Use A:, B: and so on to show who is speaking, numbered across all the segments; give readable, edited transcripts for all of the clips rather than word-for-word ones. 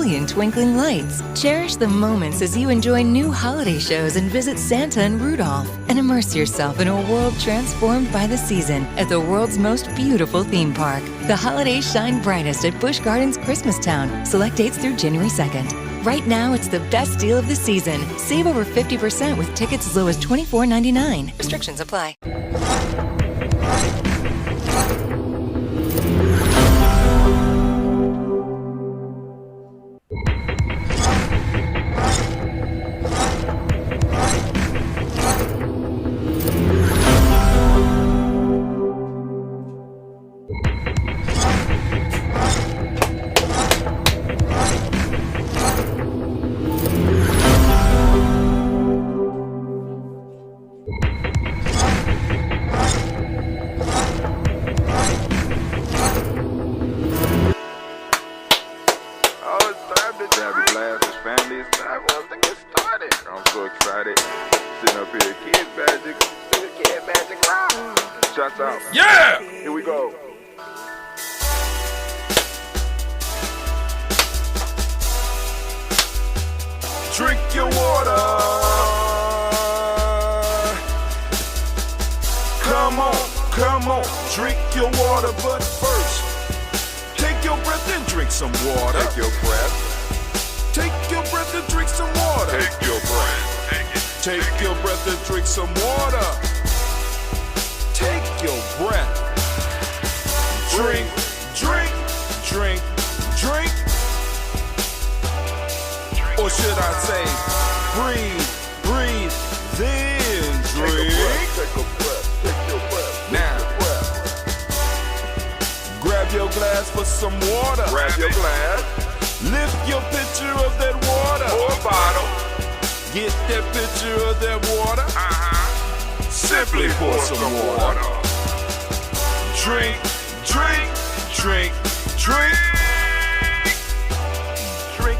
A: million twinkling lights. Cherish the moments as you enjoy new holiday shows and visit Santa and Rudolph. And immerse yourself in a world transformed by the season at the world's most beautiful theme park. The holidays shine brightest at Busch Gardens Christmastown. Select dates through January 2nd. Right now, it's the best deal of the season. Save over 50% with tickets as low as $24.99. Restrictions apply.
B: Yeah! Here we go. Drink your water. Come on, drink your water. But first, take your breath and drink some water. Take your breath. Take your breath and drink some water. Take your breath. Take your breath and drink some water. Take your breath. Drink, drink, drink, drink. Or should I say, breathe, breathe, then drink. Take a breath, take your breath. Now, grab your glass for some water. Grab your glass. Lift your pitcher of that water. Or bottle. Get that pitcher of that water. Simply pour some water. Drink, drink, drink, drink.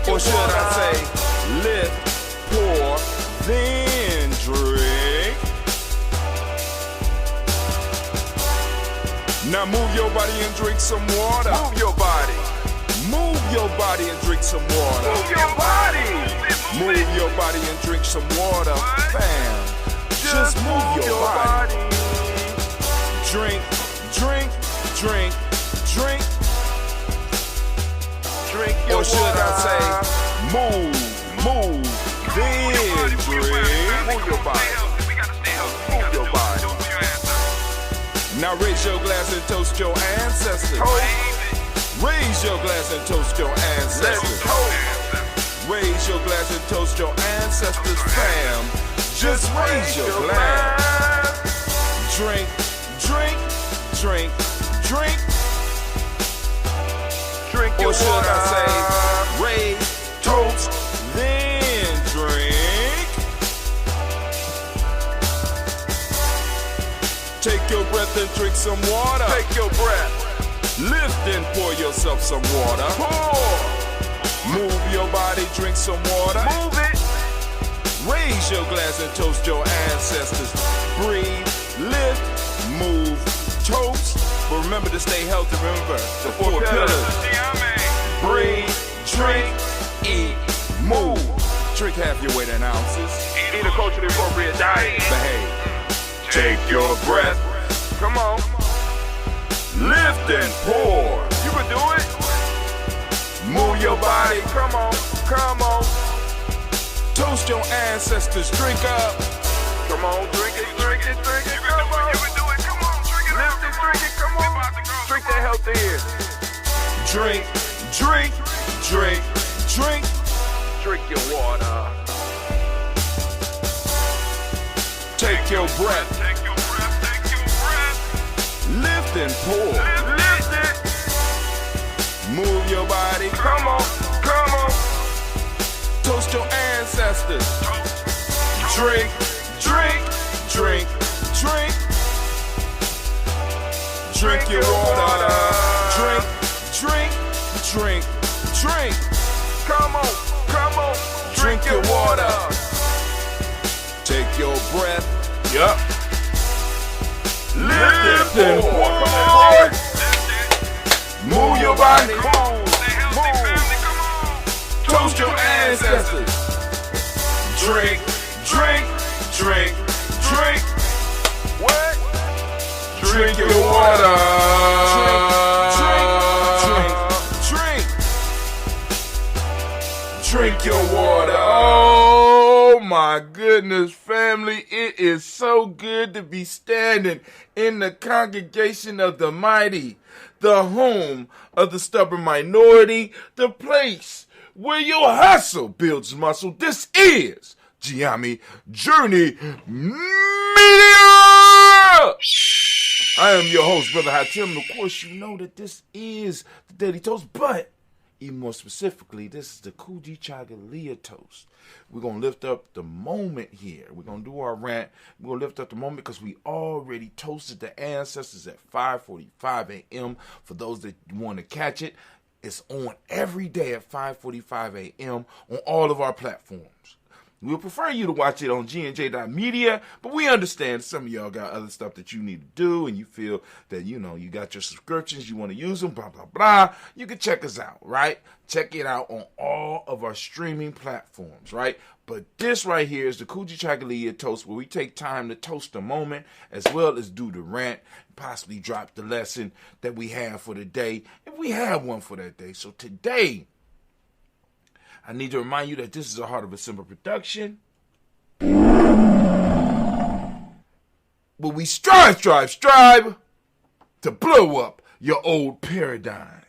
B: Or should I say, lift, pour, then drink. Now move your body and drink some water. Move your body. Move your body and drink some water. Move your body. Move your body and drink some water. Bam. Just move your body. Drink, drink, drink, drink. Drink your water. Or should I say, move, then drink. Move your body. Move your body. Now raise your glass and toast your ancestors. Raise your glass and toast your ancestors. Raise your glass and toast your ancestors, fam. Just raise your glass. Drink, drink, drink, drink. Drink your water. Or should I say, raise, toast, then drink. Take your breath and drink some water. Take your breath. Lift and pour yourself some water. Pour. Move your body, drink some water. Move it. Raise your glass and toast your ancestors. Breathe, lift, move, toast. But remember to stay healthy. Remember the four pillars. Breathe, drink, eat, move. Drink half your weight in ounces. Eat a culturally appropriate diet. Behave. Take your breath. Come on. Lift and pour. You can do it. Move your body. Come on. Come on. Toast your ancestors. Drink up. Come on. Drink it. Drink it. Drink it. Come on. You can do it. Come on. Drink it. Lift it. Drink it. Come on. Drink that healthy air. Drink. Drink. Drink. Drink. Drink your water. Take your breath. Take your breath. Take your breath. Lift and pour. Lift it. Move your body. Come on. Come on. Toast your ancestors. Drink. Drink. Drink. Drink. Drink your water. Drink. Drink. Drink. Drink. Come on. Come on. Drink your water. Take your breath. Yup. Lift and pour. Move your body. Move. toast your ancestors. Drink, drink, drink, drink. What? Drink your water. Drink your water. Oh my goodness, family. It is so good to be standing in the congregation of the mighty, the home of the stubborn minority, the place where your hustle builds muscle. This is Giami Journey Media. I am your host, Brother Hatim, and of course you know that this is the Daily Toast, but even more specifically, this is the Kujichagulia Toast. We're going to lift up the moment here. We're going to do our rant. We're going to lift up the moment because we already toasted the ancestors at 5:45 a.m. For those that want to catch it, it's on every day at 5:45 a.m. on all of our platforms. We'll prefer you to watch it on gnj.media, but we understand some of y'all got other stuff that you need to do, and you feel that, you know, you got your subscriptions, you want to use them, blah, blah, blah. You can check us out, right? Check it out on all of our streaming platforms, right? But this right here is the Kujichagulia Toast, where we take time to toast the moment, as well as do the rant, possibly drop the lesson that we have for the day, if we have one for that day. So today, I need to remind you that this is a Heart of a Simple production. But we strive to blow up your old paradigm.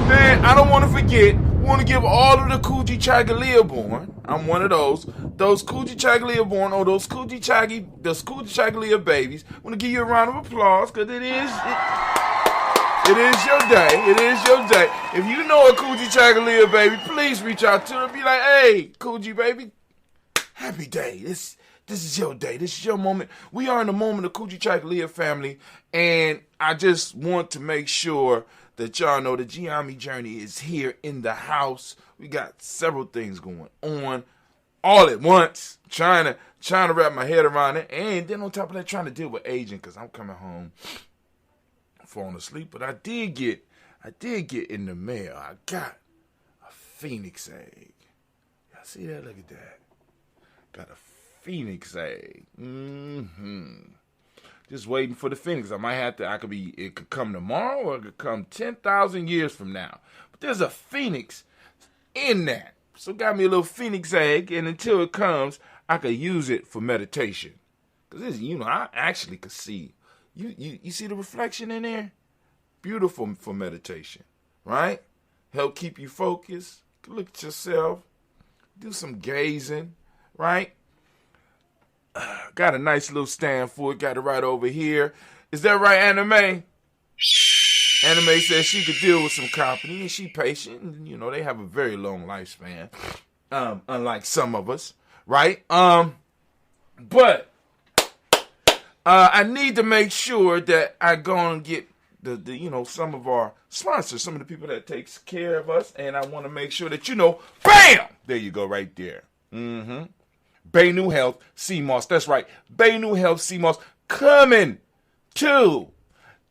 B: And I don't want to forget, we want to give all of the Kujichagulia born, I'm one of those Kujichagulia born, or those Kujichagulia babies. I want to give you a round of applause, because it is your day. It is your day. If you know a Kujichagulia baby, please reach out to her and be like, hey, Kuji baby, happy day. This is your day. This is your moment. We are in the moment of Kujichagulia family, and I just want to make sure that y'all know the Giami Journey is here in the house. We got several things going on all at once, trying to wrap my head around it, and then on top of that, trying to deal with aging, because I'm coming home falling asleep. But I did get in the mail. I got a phoenix egg. Y'all see that? Look at that. Got a phoenix egg. Just waiting for the phoenix. It could come tomorrow, or it could come 10,000 years from now. But there's a phoenix in that. So got me a little phoenix egg, and until it comes, I could use it for meditation. Because I actually could see. You see the reflection in there? Beautiful for meditation, right? Help keep you focused. Look at yourself. Do some gazing, right? Got a nice little stand for it. Got it right over here. Is that right, Anime? Anime says she could deal with some company, and she patient. And, they have a very long lifespan, unlike some of us, right? But I need to make sure that I go and get the some of our sponsors, some of the people that takes care of us, and I want to make sure that bam! There you go, right there. Baynu Health, CMOS. That's right. Baynu Health, CMOS, coming to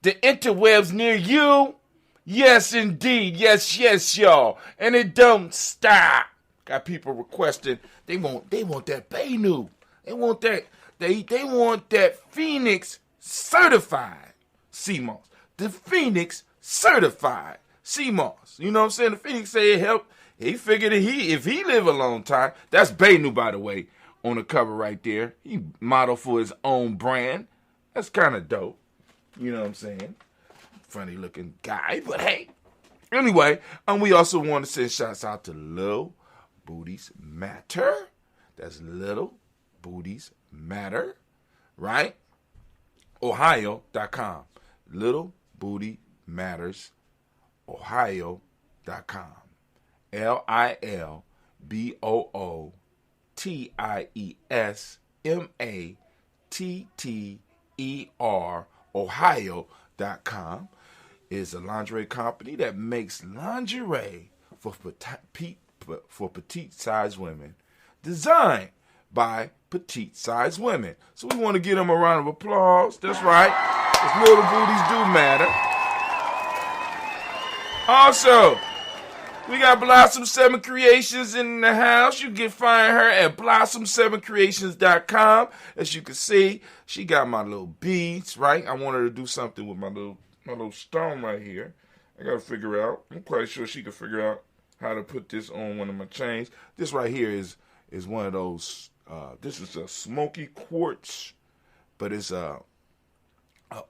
B: the interwebs near you. Yes, indeed. Yes, y'all. And it don't stop. Got people requesting. They want that Baynu. They want that. They want that Phoenix certified CMOS. The Phoenix certified CMOS. You know what I'm saying? The Phoenix said it helped. He figured if he live a long time, that's Baynu, by the way, on the cover right there. He modeled for his own brand. That's kind of dope. You know what I'm saying? Funny looking guy, but hey. Anyway, we also want to send shouts out to Little Booties Matter. That's Little Booties Matter, right? Ohio.com. Little Booty Matters, Ohio.com. LilBoottiesMatter, Ohio.com is a lingerie company that makes lingerie for petite-sized women, designed by petite-sized women. So we want to give them a round of applause. That's right. Because little booties do matter. Also, We got Blossom 7 Creations in the house. You can find her at blossom7creations.com. As you can see, she got my little beads, right? I want her to do something with my little stone right here. I got to figure out. I'm quite sure she can figure out how to put this on one of my chains. This right here is one of those. This is a smoky quartz, but it's a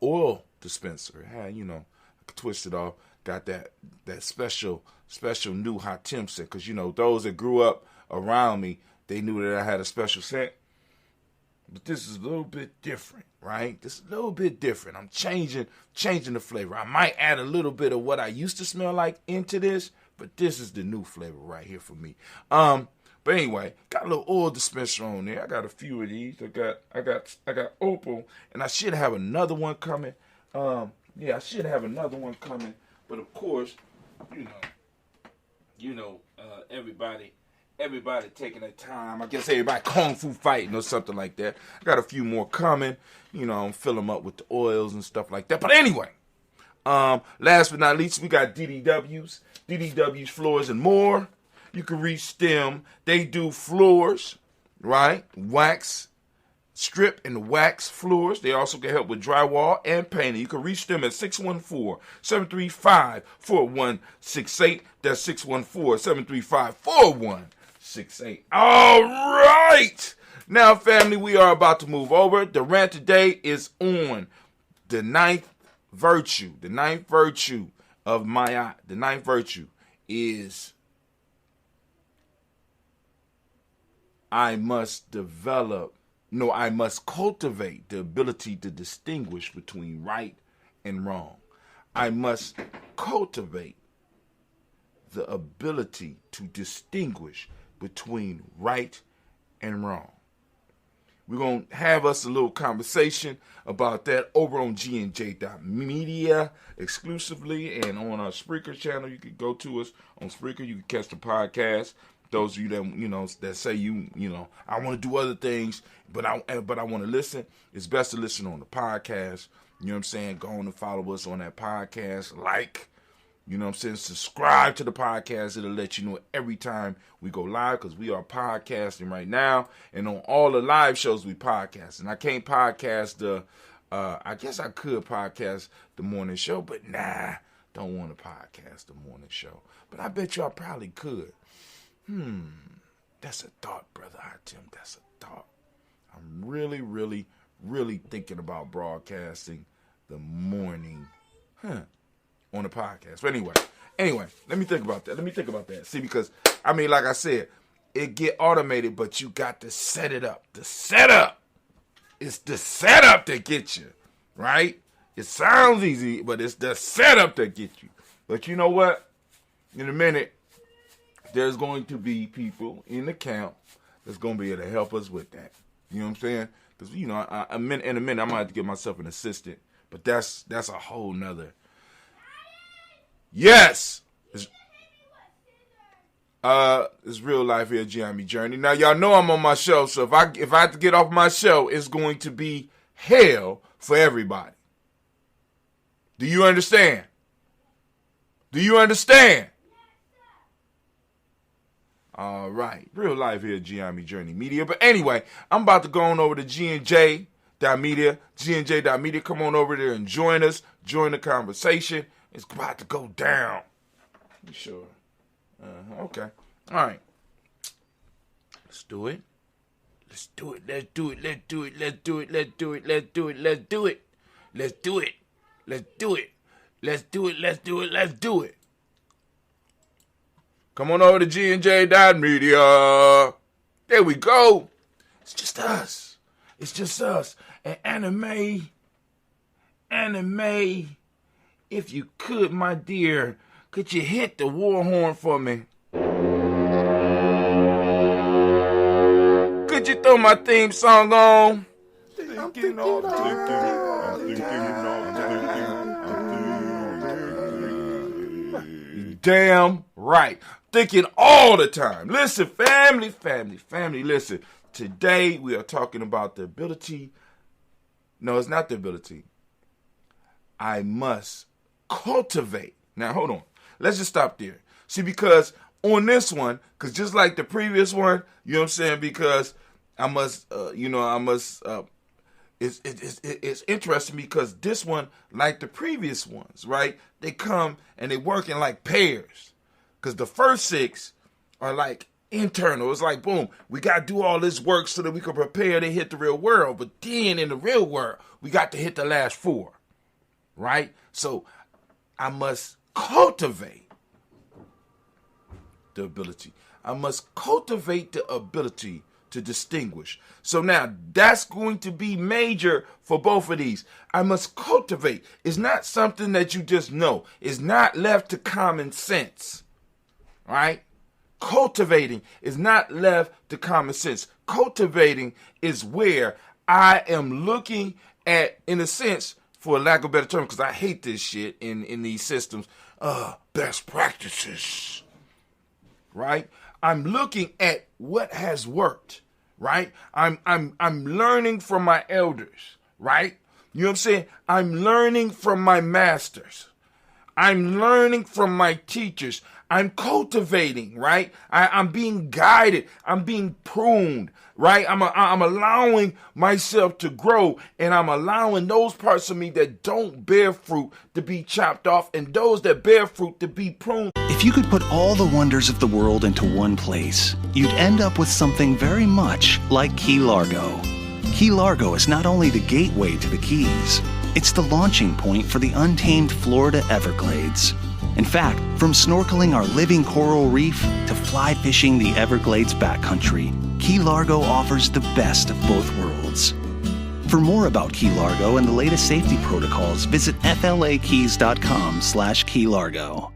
B: oil dispenser. It had, I could twist it off. Got that special new hot temp scent, because those that grew up around me, they knew that I had a special scent. But this is a little bit different, right? This is a little bit different. I'm changing the flavor. I might add a little bit of what I used to smell like into this, but this is the new flavor right here for me. But anyway, got a little oil dispenser on there. I got a few of these. I got opal, and I should have another one coming. I should have another one coming. But of course, everybody taking their time. I guess everybody kung fu fighting or something like that. I got a few more coming. I'm filling them up with the oils and stuff like that. But anyway, last but not least, we got DDW's Floors and More. You can reach them. They do floors, right? Wax, strip and wax floors. They also can help with drywall and painting. You can reach them at 614-735-4168. That's 614-735-4168. All right. Now, family, we are about to move over. The rant today is on the ninth virtue. The ninth virtue of Maya. The ninth virtue is I must cultivate the ability to distinguish between right and wrong. I must cultivate the ability to distinguish between right and wrong. We're going to have us a little conversation about that over on gnj.media exclusively, and on our Spreaker channel. You can go to us on Spreaker. You can catch the podcast. Those of you that that say I want to do other things, but I want to listen. It's best to listen on the podcast. You know what I'm saying? Go on and follow us on that podcast. Subscribe to the podcast. It'll let you know every time we go live, because we are podcasting right now, and on all the live shows we podcast. And I can't podcast I guess I could podcast the morning show, but don't want to podcast the morning show. But I bet you I probably could. That's a thought, Brother Tim. That's a thought. I'm really, really, really thinking about broadcasting the morning on the podcast. But anyway, let me think about that. See, because, like I said, it get automated, but you got to set it up. The setup. It's the setup that gets you, right? It sounds easy, but it's the setup that gets you. But you know what? In a minute, there's going to be people in the camp that's going to be able to help us with that. You know what I'm saying? Because, in a minute, I'm going to have to get myself an assistant. But that's a whole nother. Yes! It's real life here, Giambi Journey. Now, y'all know I'm on my show, so if I have to get off my show, it's going to be hell for everybody. Do you understand? All right. Real life here at Giambi Journey Media. But anyway, I'm about to go on over to gnj.media. gnj.media. Come on over there and join us. Join the conversation. It's about to go down. You sure? Okay. All right. Let's do it. Let's do it. Come on over to gnj.media. There we go. It's just us. And anime, if you could, my dear, could you hit the war horn for me? Could you throw my theme song on? Damn right. Thinking all the time. Listen, family, listen. Today we are talking about the ability. No, it's not the ability. I must cultivate. Now, hold on. Let's just stop there.
C: See, because on this one, because just like the previous one, you know what I'm saying, because it's interesting because this one, like the previous ones, right, they come and they work in like pairs. Because the first 6 are like internal. It's like, boom, we got to do all this work so that we can prepare to hit the real world. But then in the real world, we got to hit the last 4, right? So I must cultivate the ability. I must cultivate the ability to distinguish. So now that's going to be major for both of these. I must cultivate. It's not something that you just know. It's not left to common sense, right? Cultivating is not left to common sense. Cultivating is where I am looking at, in a sense, for lack of a better term, because I hate this shit in these systems, best practices, right? I'm looking at what has worked, right? I'm learning from my elders, right? You know what I'm saying? I'm learning from my masters. I'm learning from my teachers. I'm cultivating, right? I'm being guided. I'm being pruned, right? I'm allowing myself to grow, and I'm allowing those parts of me that don't bear fruit to be chopped off, and those that bear fruit to be pruned.
D: If you could put all the wonders of the world into one place, you'd end up with something very much like Key Largo. Key Largo is not only the gateway to the Keys, it's the launching point for the untamed Florida Everglades. In fact, from snorkeling our living coral reef to fly fishing the Everglades backcountry, Key Largo offers the best of both worlds. For more about Key Largo and the latest safety protocols, visit flakeys.com/Key Largo.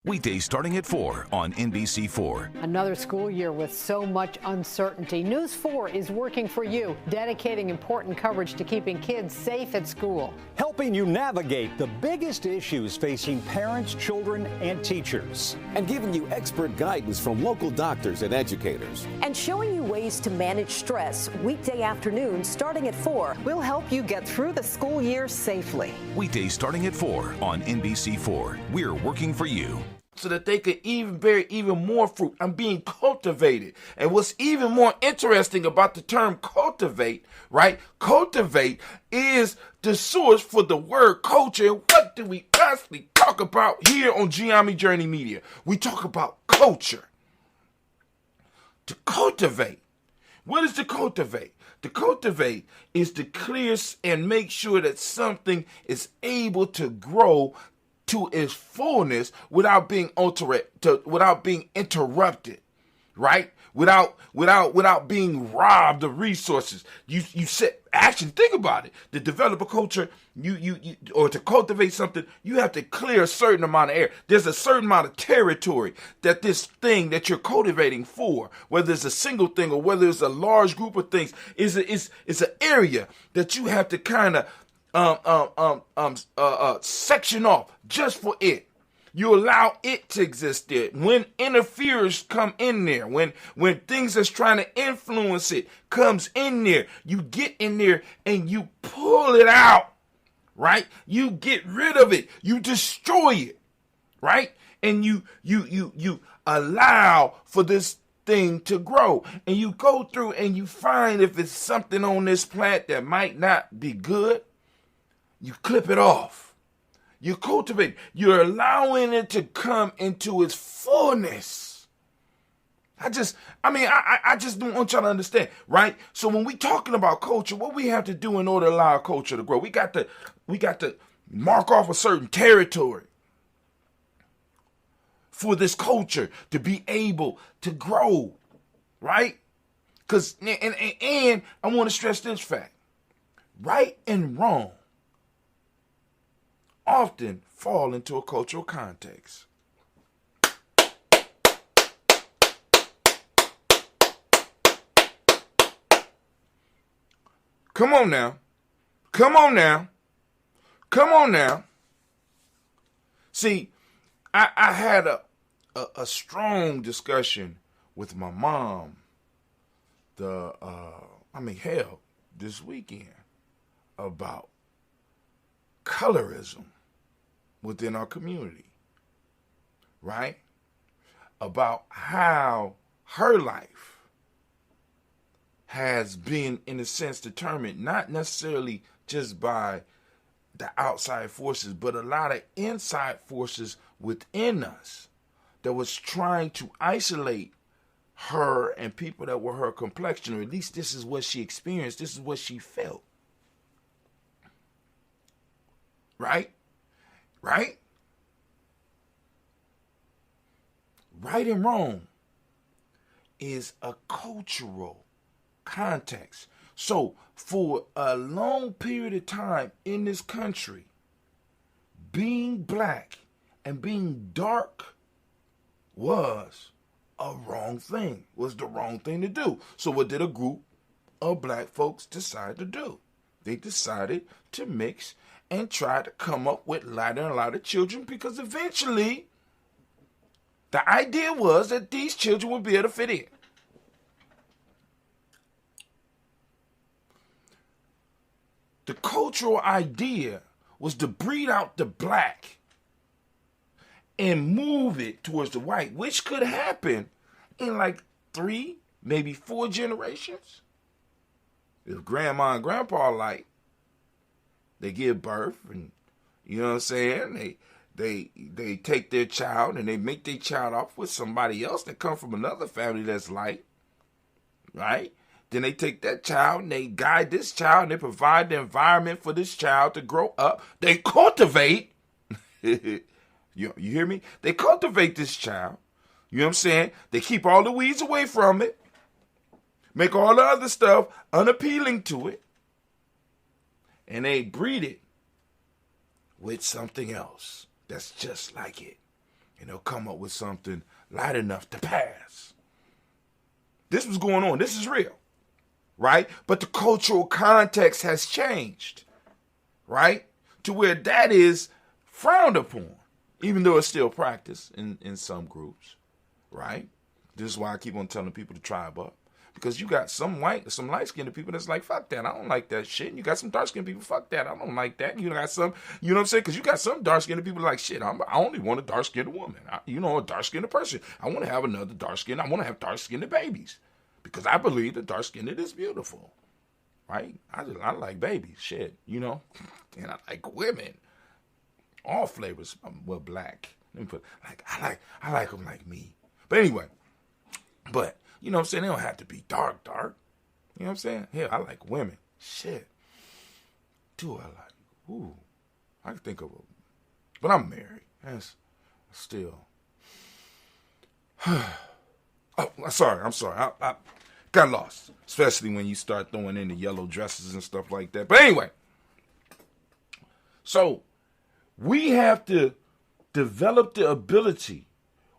E: Weekdays starting at 4 on NBC4.
F: Another school year with so much uncertainty. News 4 is working for you, dedicating important coverage to keeping kids safe at school.
G: Helping you navigate the biggest issues facing parents, children, and teachers.
H: And giving you expert guidance from local doctors and educators.
I: And showing you ways to manage stress weekday afternoons starting at 4.
J: We'll help you get through the school year safely.
E: Weekdays starting at 4 on NBC4. We're working for you.
C: So that they could even bear even more fruit. I'm being cultivated. And what's even more interesting about the term cultivate, right? Cultivate is the source for the word culture. And what do we constantly talk about here on Giammi Journey Media? We talk about culture. To cultivate. What is to cultivate? To cultivate is to clear and make sure that something is able to grow to its fullness without being interrupted, right? Without being robbed of resources. You said, actually think about it. To develop a culture, or to cultivate something, you have to clear a certain amount of air. There's a certain amount of territory that this thing that you're cultivating for, whether it's a single thing or whether it's a large group of things, is an area that you have to kind of section off just for it. You allow it to exist there. When interferers come in there, when things that's trying to influence it comes in there, you get in there and you pull it out, right? You get rid of it. You destroy it, right? And you allow for this thing to grow. And you go through and you find if it's something on this plant that might not be good, you clip it off. You cultivate. You're allowing it to come into its fullness. I just don't want y'all to understand, right? So when we talking about culture, what we have to do in order to allow our culture to grow, we got to mark off a certain territory for this culture to be able to grow, right? Because and I want to stress this fact: right and wrong often fall into a cultural context. Come on now. See, I had a strong discussion with my mom this weekend about colorism within our community, right? about how her life has been, in a sense, determined not necessarily just by the outside forces, but a lot of inside forces within us that was trying to isolate her and people that were her complexion, or at least this is what she experienced, this is what she felt. Right? Right? Right and wrong is a cultural context. So for a long period of time in this country, being black and being dark was a wrong thing, was the wrong thing to do. So what did a group of black folks decide to do? They decided to mix and try to come up with lighter and lighter children, because eventually the idea was that these children would be able to fit in. The cultural idea was to breed out the black and move it towards the white, which could happen in like 3, maybe 4 generations. If grandma and grandpa like, they give birth, and you know what I'm saying? They take their child and they make their child off with somebody else that come from another family that's like, right? Then they take that child and they guide this child and they provide the environment for this child to grow up. They cultivate. You hear me? They cultivate this child. You know what I'm saying? They keep all the weeds away from it. Make all the other stuff unappealing to it. And they breed it with something else that's just like it. And they'll come up with something light enough to pass. This was going on. This is real. Right? But the cultural context has changed. Right? To where that is frowned upon. Even though it's still practiced in some groups. Right? This is why I keep on telling people to tribe up. Because you got some light-skinned people that's like, fuck that, I don't like that shit. And you got some dark-skinned people, fuck that, I don't like that. And you got some, you know what I'm saying? Because you got some dark-skinned people like, shit, I only want a dark-skinned woman. A dark-skinned person. I want to have another dark-skinned, I want to have dark-skinned babies. Because I believe that dark-skinned is beautiful. Right? I like babies, shit, And I like women. All flavors, well, black. Let me put, I like them like me. But anyway, you know what I'm saying? They don't have to be dark. You know what I'm saying? Hell, I like women. Shit. Do I like? Ooh. I can think of a... But I'm married. That's still... Oh, I'm sorry. I got lost. Especially when you start throwing in the yellow dresses and stuff like that. But anyway. So, we have to develop the ability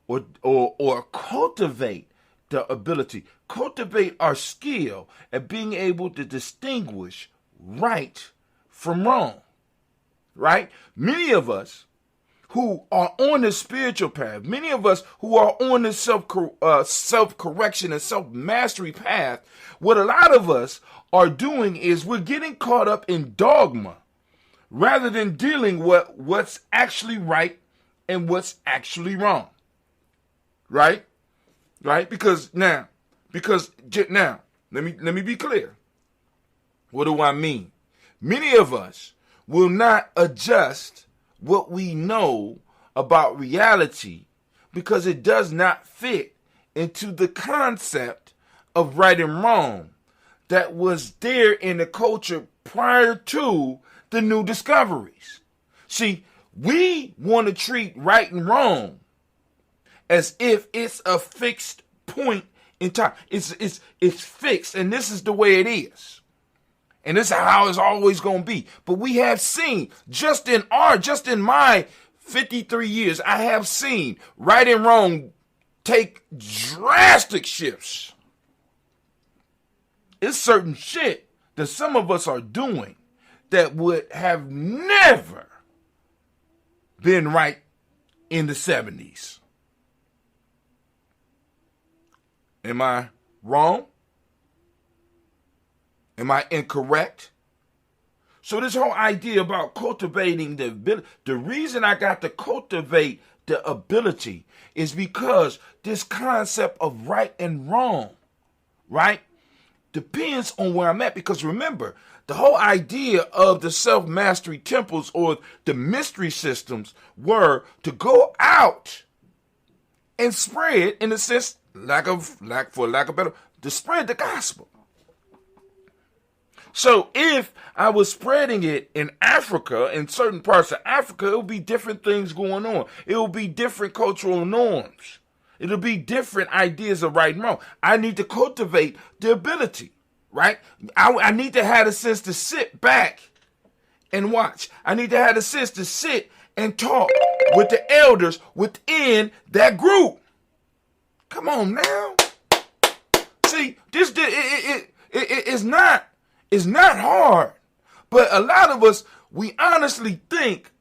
C: or cultivate the ability, cultivate our skill at being able to distinguish right from wrong, right? Many of us who are on the spiritual path, many of us who are on the self-correction and self-mastery path, what a lot of us are doing is we're getting caught up in dogma rather than dealing with what's actually right and what's actually wrong, right? Right? Because now, let me be clear. What do I mean? Many of us will not adjust what we know about reality because it does not fit into the concept of right and wrong that was there in the culture prior to the new discoveries. See, we want to treat right and wrong as if it's a fixed point in time. It's fixed, and this is the way it is. And this is how it's always going to be. But we have seen, just in my 53 years, I have seen right and wrong take drastic shifts. It's certain shit that some of us are doing that would have never been right in the 70s. Am I wrong? Am I incorrect? So this whole idea about cultivating the reason I got to cultivate the ability is because this concept of right and wrong, right, depends on where I'm at. Because remember, the whole idea of the self-mastery temples or the mystery systems were to go out and spread, in a sense, for lack of better, to spread the gospel. So if I was spreading it in Africa, in certain parts of Africa, it would be different things going on. It will be different cultural norms. It'll be different ideas of right and wrong. I need to cultivate the ability, right? I need to have a sense to sit back and watch. I need to have a sense to sit and talk with the elders within that group. Come on now. See, this it's not hard. But a lot of us, we honestly think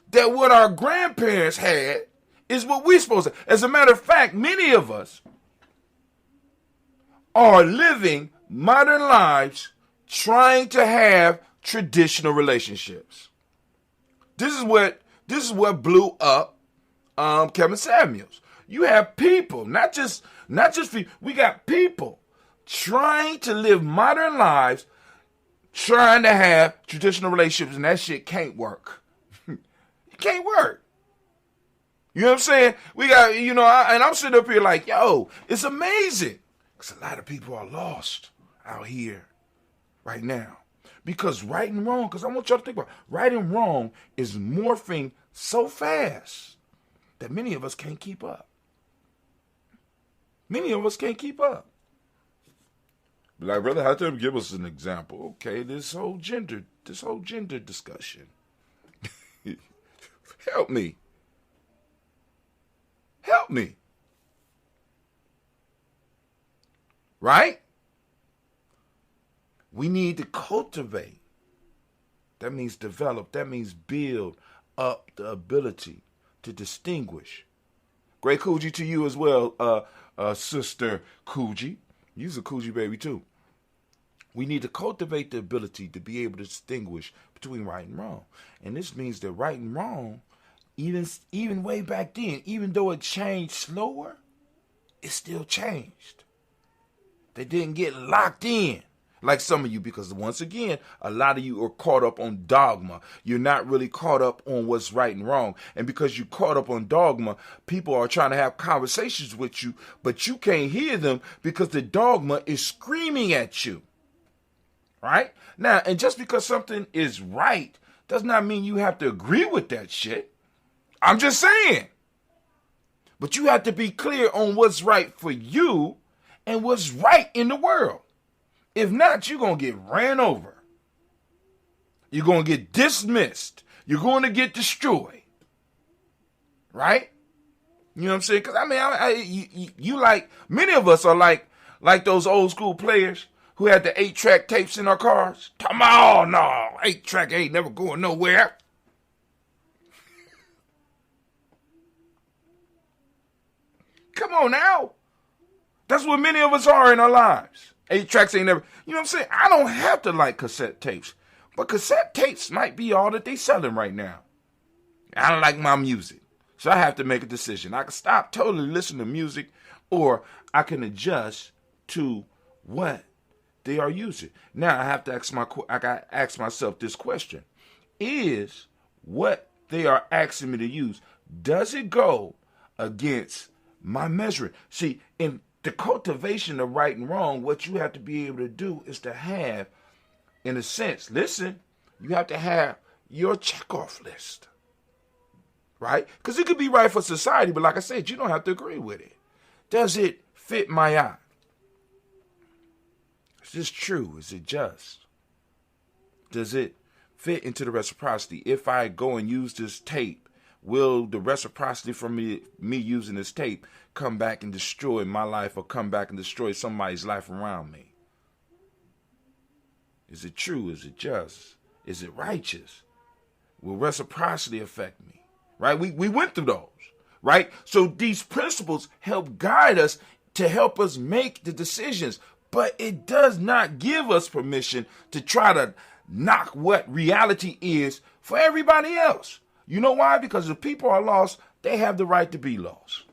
C: that what our grandparents had is what we're supposed to. As a matter of fact, many of us are living modern lives trying to have traditional relationships. This is what blew up Kevin Samuels. You have people, not just people, we got people trying to live modern lives, trying to have traditional relationships, and that shit can't work. It can't work. You know what I'm saying? We got, and I'm sitting up here like, yo, it's amazing. Because a lot of people are lost out here right now. Because right and wrong, because I want y'all to think about it, right and wrong is morphing so fast that many of us can't keep up. Many of us can't keep up. Like, brother, how to give us an example? Okay, this whole gender discussion. Help me. Help me. Right? We need to cultivate. That means develop. That means build up the ability to distinguish. Great Kuji to you as well, Sister Kuji. You's a Kuji baby too. We need to cultivate the ability to be able to distinguish between right and wrong. And this means that right and wrong, even way back then, even though it changed slower, it still changed. They didn't get locked in like some of you, because once again, a lot of you are caught up on dogma. You're not really caught up on what's right and wrong. And because you're caught up on dogma, people are trying to have conversations with you, but you can't hear them because the dogma is screaming at you. Right? Now, and just because something is right does not mean you have to agree with that shit. I'm just saying. But you have to be clear on what's right for you and what's right in the world. If not, you're going to get ran over. You're going to get dismissed. You're going to get destroyed. Right? You know what I'm saying? Because, you like, many of us are like those old school players who had the 8-track tapes in our cars. Come on, no, 8-track ain't never going nowhere. Come on now. That's what many of us are in our lives. 8-tracks ain't never, you know what I'm saying? I don't have to like cassette tapes, but cassette tapes might be all that they selling right now. I don't like my music, so I have to make a decision. I can stop totally listening to music, or I can adjust to what they are using. Now I have to ask myself this question: is what they are asking me to use, does it go against my measuring? See, in the cultivation of right and wrong, what you have to be able to do is to have, in a sense, listen, you have to have your checkoff list, right? Because it could be right for society, but like I said, you don't have to agree with it. Does it fit my eye? Is this true? Is it just? Does it fit into the reciprocity? If I go and use this tape, will the reciprocity from me using this tape come back and destroy my life, or come back and destroy somebody's life around me? Is it true? Is it just? Is it righteous? Will reciprocity affect me? Right? We went through those, right? So these principles help guide us to help us make the decisions, but it does not give us permission to try to knock what reality is for everybody else. You know why? Because if people are lost, they have the right to be lost.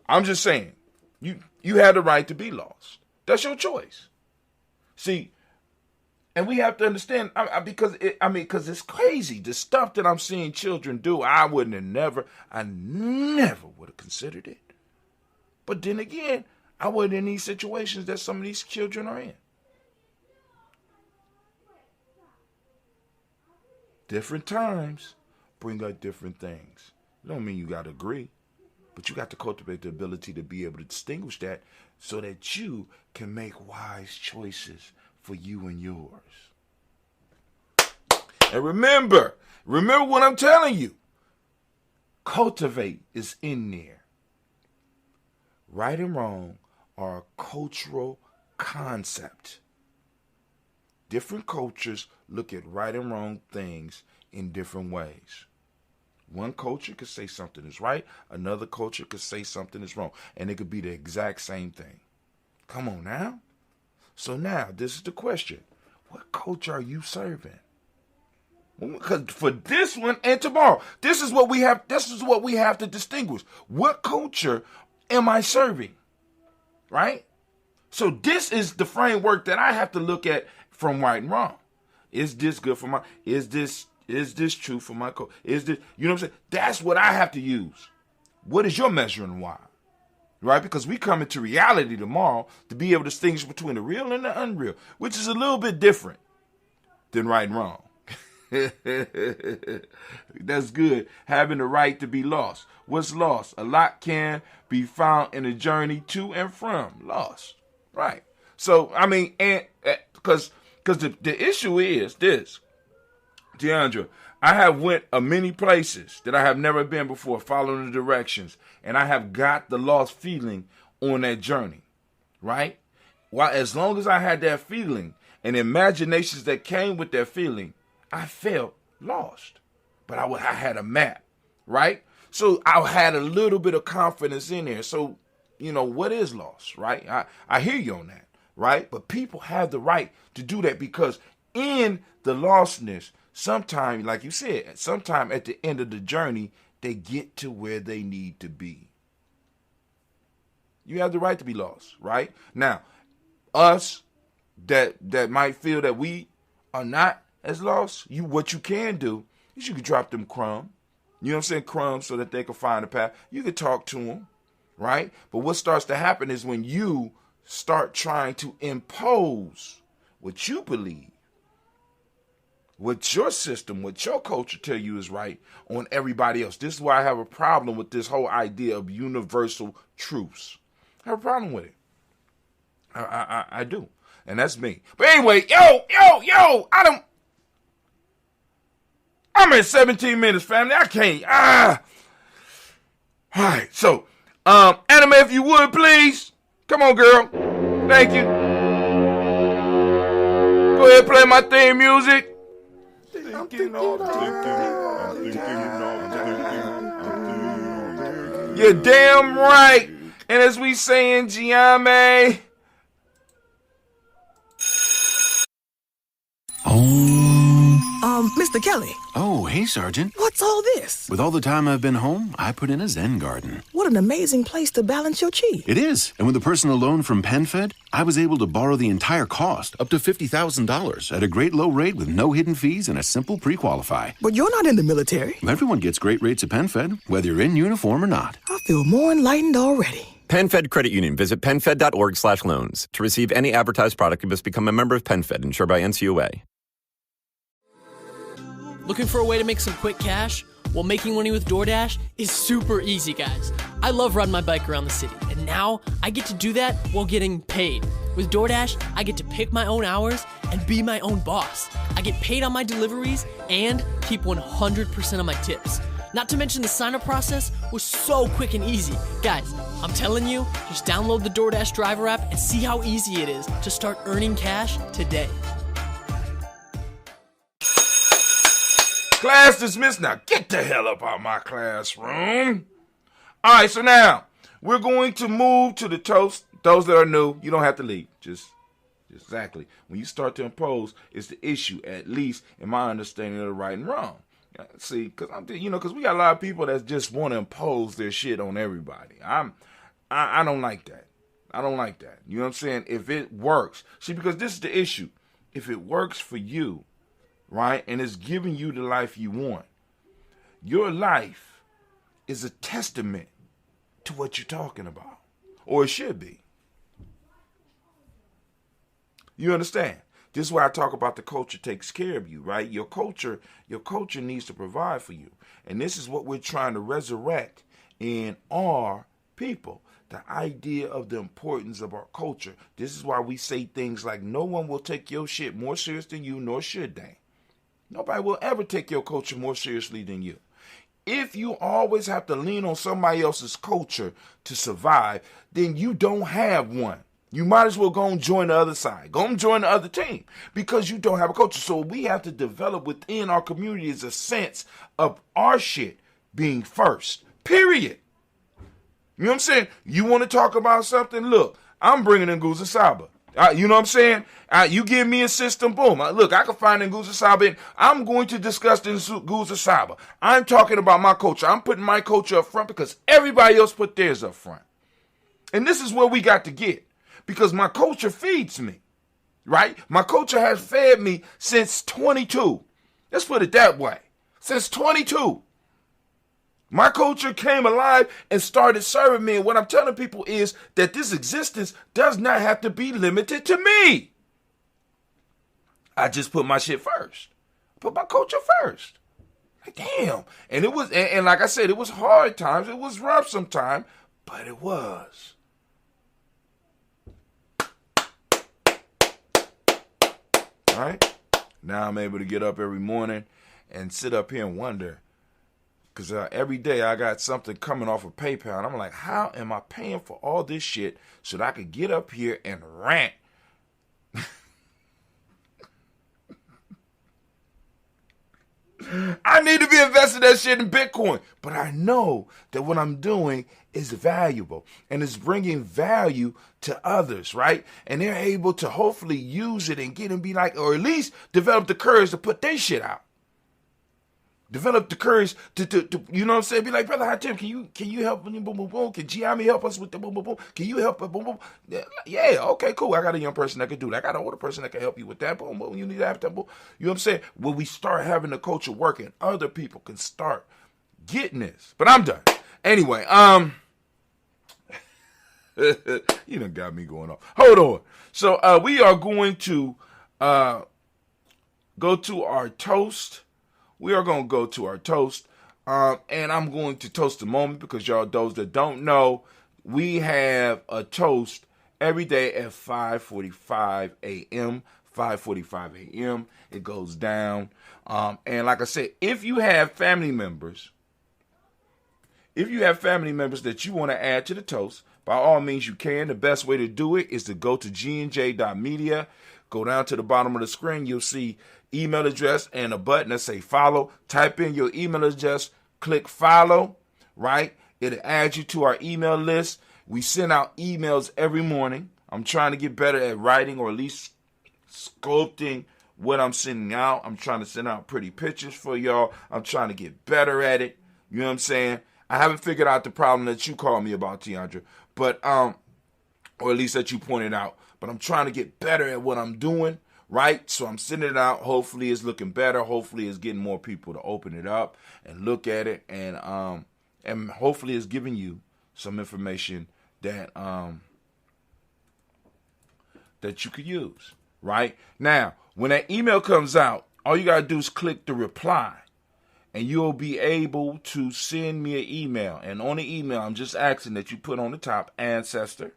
C: I'm just saying, you have the right to be lost. That's your choice. See, and we have to understand, because it's crazy. The stuff that I'm seeing children do, I never would have considered it. But then again, I wasn't in these situations that some of these children are in. Different times bring out different things. It don't mean you got to agree, but you got to cultivate the ability to be able to distinguish that so that you can make wise choices for you and yours. And remember what I'm telling you. Cultivate is in there. Right and wrong are a cultural concept. Different cultures look at right and wrong things in different ways. One culture could say something is right, another culture could say something is wrong, and it could be the exact same thing. Come on now. So now, this is the question. What culture are you serving? Because for this one and tomorrow, this is what we have to distinguish. What culture am I serving? Right? So this is the framework that I have to look at from right and wrong. Is this good for is this true for my culture? Is this, you know what I'm saying? That's what I have to use. What is your measuring why? Right? Because we come into reality tomorrow to be able to distinguish between the real and the unreal, which is a little bit different than right and wrong. That's good. Having the right to be lost. What's lost? A lot can be found in a journey to and from lost. Right. So, I mean, and because the issue is this, DeAndre, I have went many places that I have never been before, following the directions, and I have got the lost feeling on that journey, right? Well, as long as I had that feeling and imaginations that came with that feeling, I felt lost. But I had a map, right? So I had a little bit of confidence in there. So, you know, what is lost, right? I hear you on that, right? But people have the right to do that because in the lostness, sometime, like you said, sometime at the end of the journey, they get to where they need to be. You have the right to be lost, right? Now, us that might feel that we are not as lost, what you can do is you can drop them crumbs. You know what I'm saying? Crumbs so that they can find a path. You can talk to them, right? But what starts to happen is when you start trying to impose what you believe, what your system, what your culture tell you is right on everybody else. This is why I have a problem with this whole idea of universal truths. I have a problem with it. I do. And that's me. But anyway, I'm at 17 minutes, family. I can't. All right. So, Anime, if you would, please. Come on, girl. Thank you. Go ahead, play my theme music. You're damn right. And as we say in Giame.
K: Mr. Kelly.
L: Oh, hey, Sergeant.
K: What's all this?
L: With all the time I've been home, I put in a Zen garden.
K: What an amazing place to balance your chi.
L: It is. And with a personal loan from PenFed, I was able to borrow the entire cost, up to $50,000, at a great low rate with no hidden fees and a simple pre-qualify.
K: But you're not in the military.
L: Everyone gets great rates at PenFed, whether you're in uniform or not.
K: I feel more enlightened already.
M: PenFed Credit Union. Visit PenFed.org/loans. To receive any advertised product, you must become a member of PenFed, insured by NCUA.
N: Looking for a way to make some quick cash? Well, making money with DoorDash is super easy, guys. I love riding my bike around the city, and now I get to do that while getting paid. With DoorDash, I get to pick my own hours and be my own boss. I get paid on my deliveries and keep 100% of my tips. Not to mention the sign-up process was so quick and easy. Guys, I'm telling you, just download the DoorDash driver app and see how easy it is to start earning cash today.
C: Class dismissed. Now get the hell up out of my classroom. All right, so now we're going to move to the toast. Those that are new, you don't have to leave. Just exactly. When you start to impose, it's the issue, at least in my understanding of the right and wrong. See, because we got a lot of people that just want to impose their shit on everybody. I don't like that. I don't like that. You know what I'm saying? If it works, see, because this is the issue. If it works for you, right, and it's giving you the life you want, your life is a testament to what you're talking about, or it should be. You understand? This is why I talk about the culture takes care of you, right? Your culture needs to provide for you. And this is what we're trying to resurrect in our people. The idea of the importance of our culture. This is why we say things like, no one will take your shit more serious than you, nor should they. Nobody will ever take your culture more seriously than you. If you always have to lean on somebody else's culture to survive, then you don't have one. You might as well go and join the other side. Go and join the other team because you don't have a culture. So we have to develop within our communities a sense of our shit being first, period. You know what I'm saying? You want to talk about something? Look, I'm bringing in Guza Saba. You know what I'm saying? You give me a system, boom. Look, I can find in Guza Saba, and I'm going to discuss this Guza Saba. I'm talking about my culture. I'm putting my culture up front because everybody else put theirs up front. And this is where we got to get. Because my culture feeds me, right? My culture has fed me since 22. Let's put it that way. Since 22. My culture came alive and started serving me. And what I'm telling people is that this existence does not have to be limited to me. I just put my shit first. Put my culture first. Like, damn. And it was, and like I said, it was hard times. It was rough sometimes, but it was. All right. Now I'm able to get up every morning and sit up here and wonder, because every day I got something coming off of PayPal, and I'm like, how am I paying for all this shit so that I could get up here and rant? I need to be investing that shit in Bitcoin, but I know that what I'm doing is valuable and it's bringing value to others, right? And they're able to hopefully use it and get and be like, or at least develop the courage to put their shit out. Develop the courage to you know what I'm saying? Be like, Brother Hatim, can you help? Boom, boom, boom. Can Giami help us with the boom, boom, boom? Can you help? Boom, boom. Yeah, okay, cool. I got a young person that can do that. I got an older person that can help you with that. Boom, boom. You need to have that. Boom. You know what I'm saying? When we start having the culture working, other people can start getting this. But I'm done. Anyway, you done got me going off. Hold on. So we are going to go to our toast. We are going to go to our toast, and I'm going to toast a moment because y'all, those that don't know, we have a toast every day at 5:45 a.m., 5:45 a.m. It goes down, and like I said, if you have family members that you want to add to the toast, by all means you can. The best way to do it is to go to gnj.media, go down to the bottom of the screen, you'll see email address and a button that say follow. Type in your email address, click follow, right? It'll add you to our email list. We send out emails every morning. I'm trying to get better at writing or at least sculpting what I'm sending out. I'm trying to send out pretty pictures for y'all. I'm trying to get better at it. You know what I'm saying? I haven't figured out the problem that you called me about, Tiandra, but or at least that you pointed out. But I'm trying to get better at what I'm doing. Right? So I'm sending it out. Hopefully it's looking better. Hopefully it's getting more people to open it up and look at it. And hopefully it's giving you some information that that you could use. Right? Now, when that email comes out, all you got to do is click the reply. And you'll be able to send me an email. And on the email, I'm just asking that you put on the top ancestor,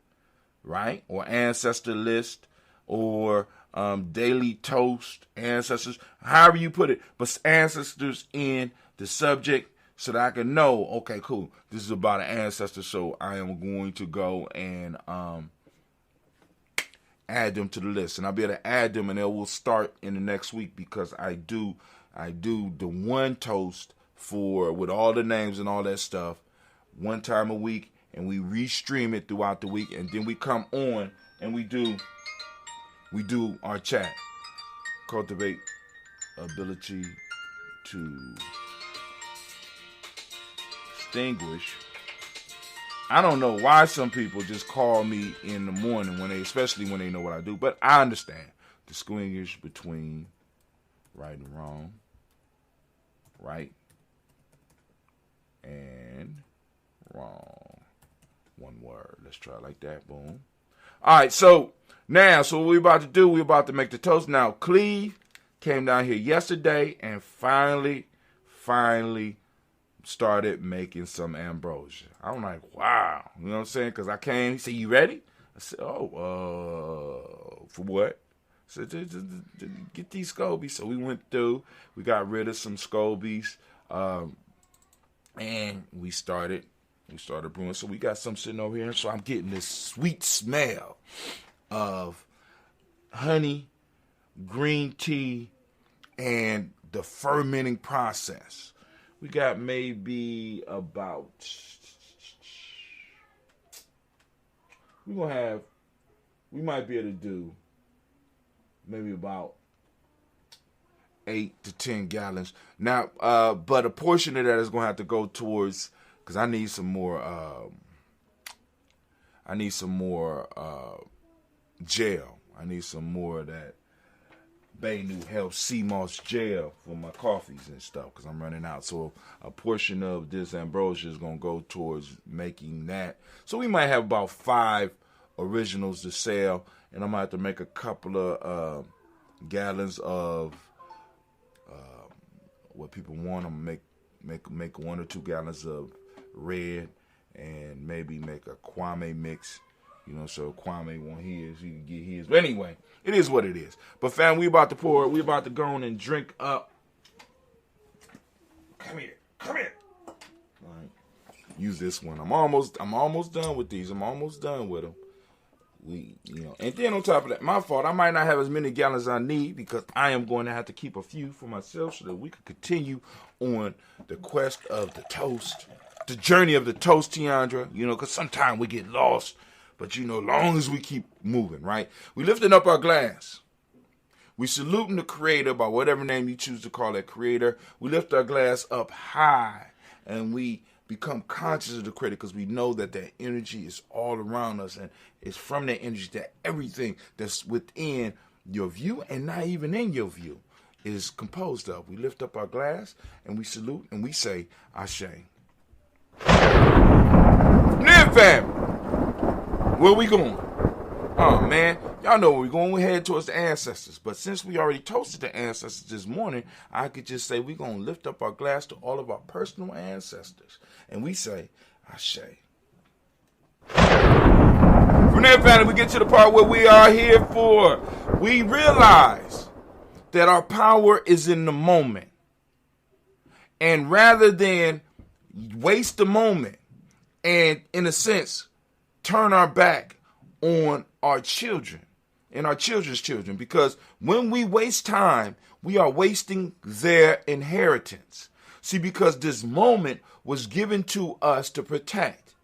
C: right? Or ancestor list, or daily toast, ancestors, however you put it, but ancestors in the subject so that I can know, okay, cool, this is about an ancestor, so I am going to go and add them to the list. And I'll be able to add them, and it will start in the next week because I do the one toast with all the names and all that stuff one time a week, and we restream it throughout the week, and then we come on and we do our chat. Cultivate ability to distinguish. I don't know why some people just call me in the morning especially when they know what I do, but I understand. Distinguish between right and wrong, right and wrong. One word. Let's try it like that. Boom. All right, so what we're about to do, we're about to make the toast. Now, Cleve came down here yesterday and finally started making some ambrosia. I'm like, wow. You know what I'm saying? Because I came, he said, you ready? I said, for what? I said, just get these scobies. So we went through, we got rid of some scobies, and we started brewing. So we got some sitting over here. So I'm getting this sweet smell of honey, green tea, and the fermenting process. We got maybe about, we might be able to do maybe about 8 to 10 gallons. Now, but a portion of that is going to have to go towards, because I need some more gel. I need some more of that Baynou Health sea moss gel for my coffees and stuff, because I'm running out. So a portion of this ambrosia is going to go towards making that. So we might have about 5 originals to sell, and I'm going to have to make a couple of gallons of what people want. I'm going to make 1 or 2 gallons of red, and maybe make a Kwame mix. You know, so Kwame want his, he can get his. But anyway, it is what it is. But fam, we about to pour it. We about to go on and drink up. Come here. All right. Use this one. I'm almost done with these. I'm almost done with them. And then on top of that, my fault, I might not have as many gallons as I need, because I am going to have to keep a few for myself so that we can continue on the quest of the toast, the journey of the toast, Tiandra. You know, because sometimes we get lost. But, long as we keep moving, right? We lifting up our glass. We saluting the creator by whatever name you choose to call that creator. We lift our glass up high, and we become conscious of the creator, because we know that that energy is all around us, and it's from that energy that everything that's within your view and not even in your view is composed of. We lift up our glass, and we salute, and we say, Ashe. Now, fam. Where we going? Oh, man. Y'all know where we're going. We're headed towards the ancestors. But since we already toasted the ancestors this morning, I could just say we're going to lift up our glass to all of our personal ancestors. And we say, Ashe. From there, family, we get to the part where we are here for. We realize that our power is in the moment. And rather than waste the moment and, in a sense, turn our back on our children and our children's children, because when we waste time, we are wasting their inheritance. See, because this moment was given to us to protect,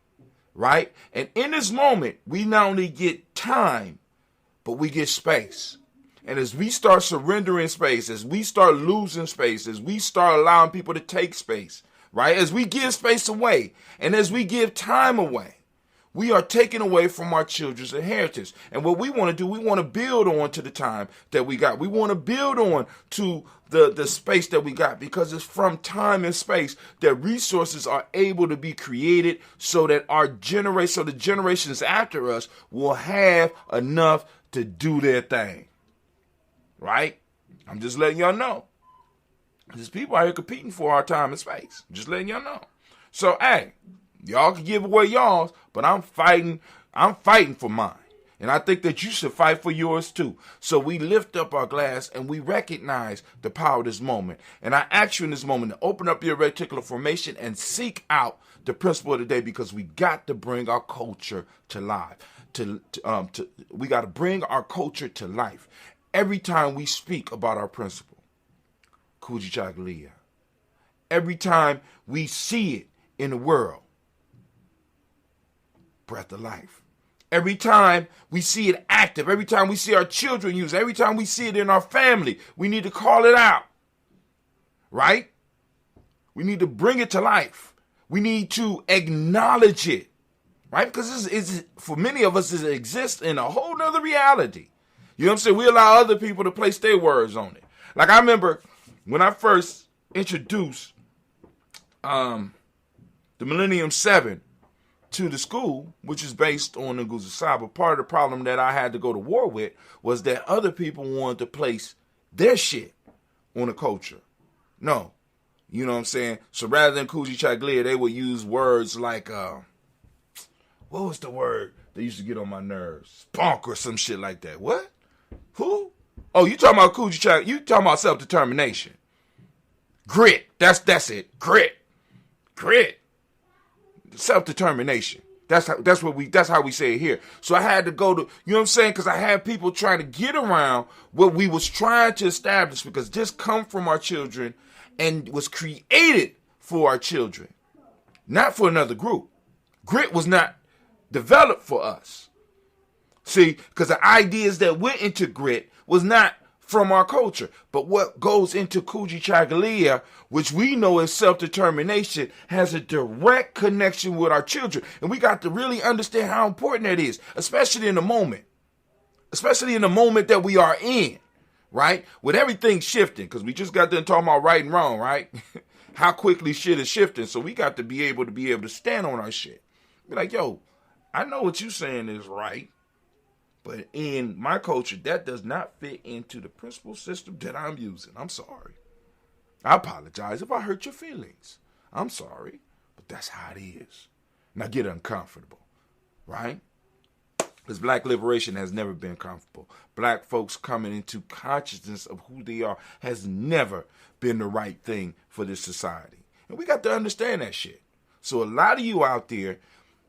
C: right? And in this moment, we not only get time, but we get space. And as we start surrendering space, as we start losing space, as we start allowing people to take space, right? As we give space away and as we give time away, we are taking away from our children's inheritance. And what we want to do, we want to build on to the time that we got. We want to build on to the space that we got, because it's from time and space that resources are able to be created so that the generations after us will have enough to do their thing. Right? I'm just letting y'all know. There's people out here competing for our time and space. Just letting y'all know. So, hey, y'all can give away y'all's, but I'm fighting for mine. And I think that you should fight for yours too. So we lift up our glass and we recognize the power of this moment. And I ask you in this moment to open up your reticular formation and seek out the principle of the day, because we got to bring our culture to life. We got to bring our culture to life. Every time we speak about our principle, Kujichagulia, every time we see it in the world, breath of life. Every time we see it active, every time we see our children use it, every time we see it in our family, we need to call it out, right? We need to bring it to life. We need to acknowledge it, right? Because it's for many of us, it exists in a whole nother reality. You know what I'm saying? We allow other people to place their words on it. Like I remember when I first introduced the Millennium 7 to the school, which is based on the Nguzo, but part of the problem that I had to go to war with was that other people wanted to place their shit on the culture. No. You know what I'm saying? So rather than Kujichagulia, they would use words like, what was the word that used to get on my nerves? Spunk or some shit like that. What? Who? Oh, you talking about Kujichagulia? You talking about self-determination. Grit. That's it. Grit. Self-determination. That's how we say it here. So I had to go to, you know what I'm saying? Because I had people trying to get around what we was trying to establish, because this come from our children and was created for our children, not for another group. Grit was not developed for us. See, because the ideas that went into grit was not from our culture. But what goes into Kujichagulia, which we know is self-determination, has a direct connection with our children. And we got to really understand how important that is, especially in the moment. Especially in the moment that we are in, right? With everything shifting, because we just got done talking about right and wrong, right? How quickly shit is shifting. So we got to be able to stand on our shit. Be like, yo, I know what you're saying is right, but in my culture, that does not fit into the principle system that I'm using. I'm sorry. I apologize if I hurt your feelings. I'm sorry, but that's how it is. Now get uncomfortable, right? Because black liberation has never been comfortable. Black folks coming into consciousness of who they are has never been the right thing for this society. And we got to understand that shit. So a lot of you out there,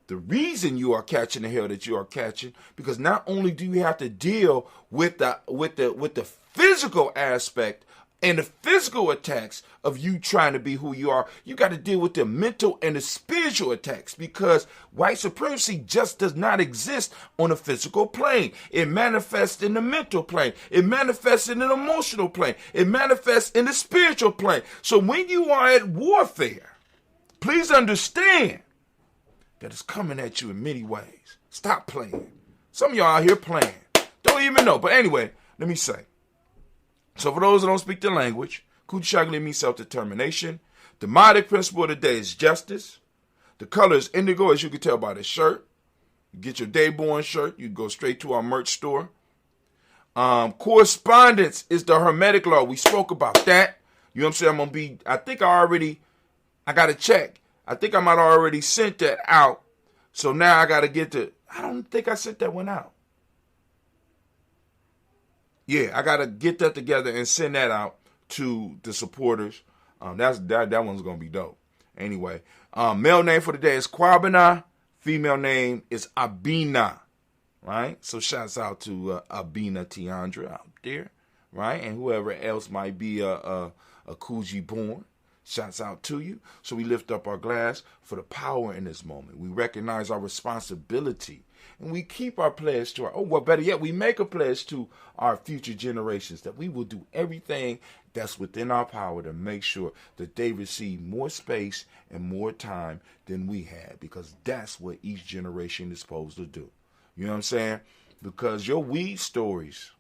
C: the reason you are catching the hell that you are catching, because not only do you have to deal with the physical aspect and the physical attacks of you trying to be who you are, you got to deal with the mental and the spiritual attacks, because white supremacy just does not exist on a physical plane. It manifests in the mental plane. It manifests in an emotional plane. It manifests in the spiritual plane. So when you are at warfare, please understand that it's coming at you in many ways. Stop playing. Some of y'all out here playing. Don't even know. But anyway, let me say. So for those that don't speak the language, Kujichagulia means self-determination. The demonic principle of the day is justice. The color is indigo, as you can tell by the shirt. You get your Dayborn shirt, you go straight to our merch store. Correspondence is the Hermetic law. We spoke about that. You know what I'm saying? I got to check. I think I might have already sent that out. So now I got to I don't think I sent that one out. Yeah, I got to get that together and send that out to the supporters. That one's going to be dope. Anyway, male name for the day is Kwabena. Female name is Abina. Right? So shouts out to Abina Tiandra out there. Right? And whoever else might be a Kuji born. Shouts out to you. So we lift up our glass for the power in this moment. We recognize our responsibility. And we keep our pledge to better yet, we make a pledge to our future generations that we will do everything that's within our power to make sure that they receive more space and more time than we had, because that's what each generation is supposed to do. You know what I'm saying? Because your weed stories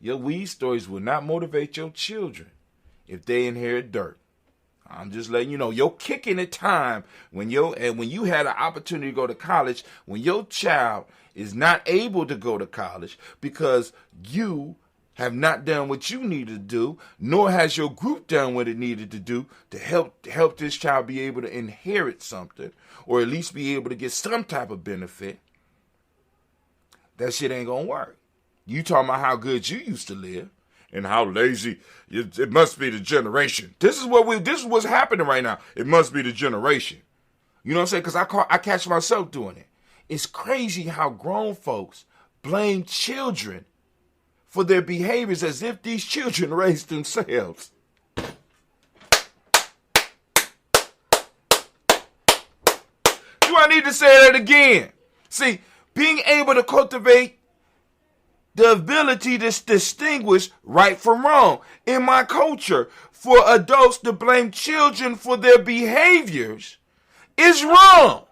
C: will not motivate your children if they inherit dirt. I'm just letting you know, you're kicking at time when you had an opportunity to go to college, when your child is not able to go to college because you have not done what you needed to do, nor has your group done what it needed to do to help this child be able to inherit something, or at least be able to get some type of benefit. That shit ain't gonna work. You talking about how good you used to live and how lazy it must be the generation. This is what's happening right now. It must be the generation. You know what I'm saying? Because I catch myself doing it. It's crazy how grown folks blame children for their behaviors as if these children raised themselves. Do I need to say that again? See, being able to cultivate the ability to distinguish right from wrong. In my culture, for adults to blame children for their behaviors is wrong.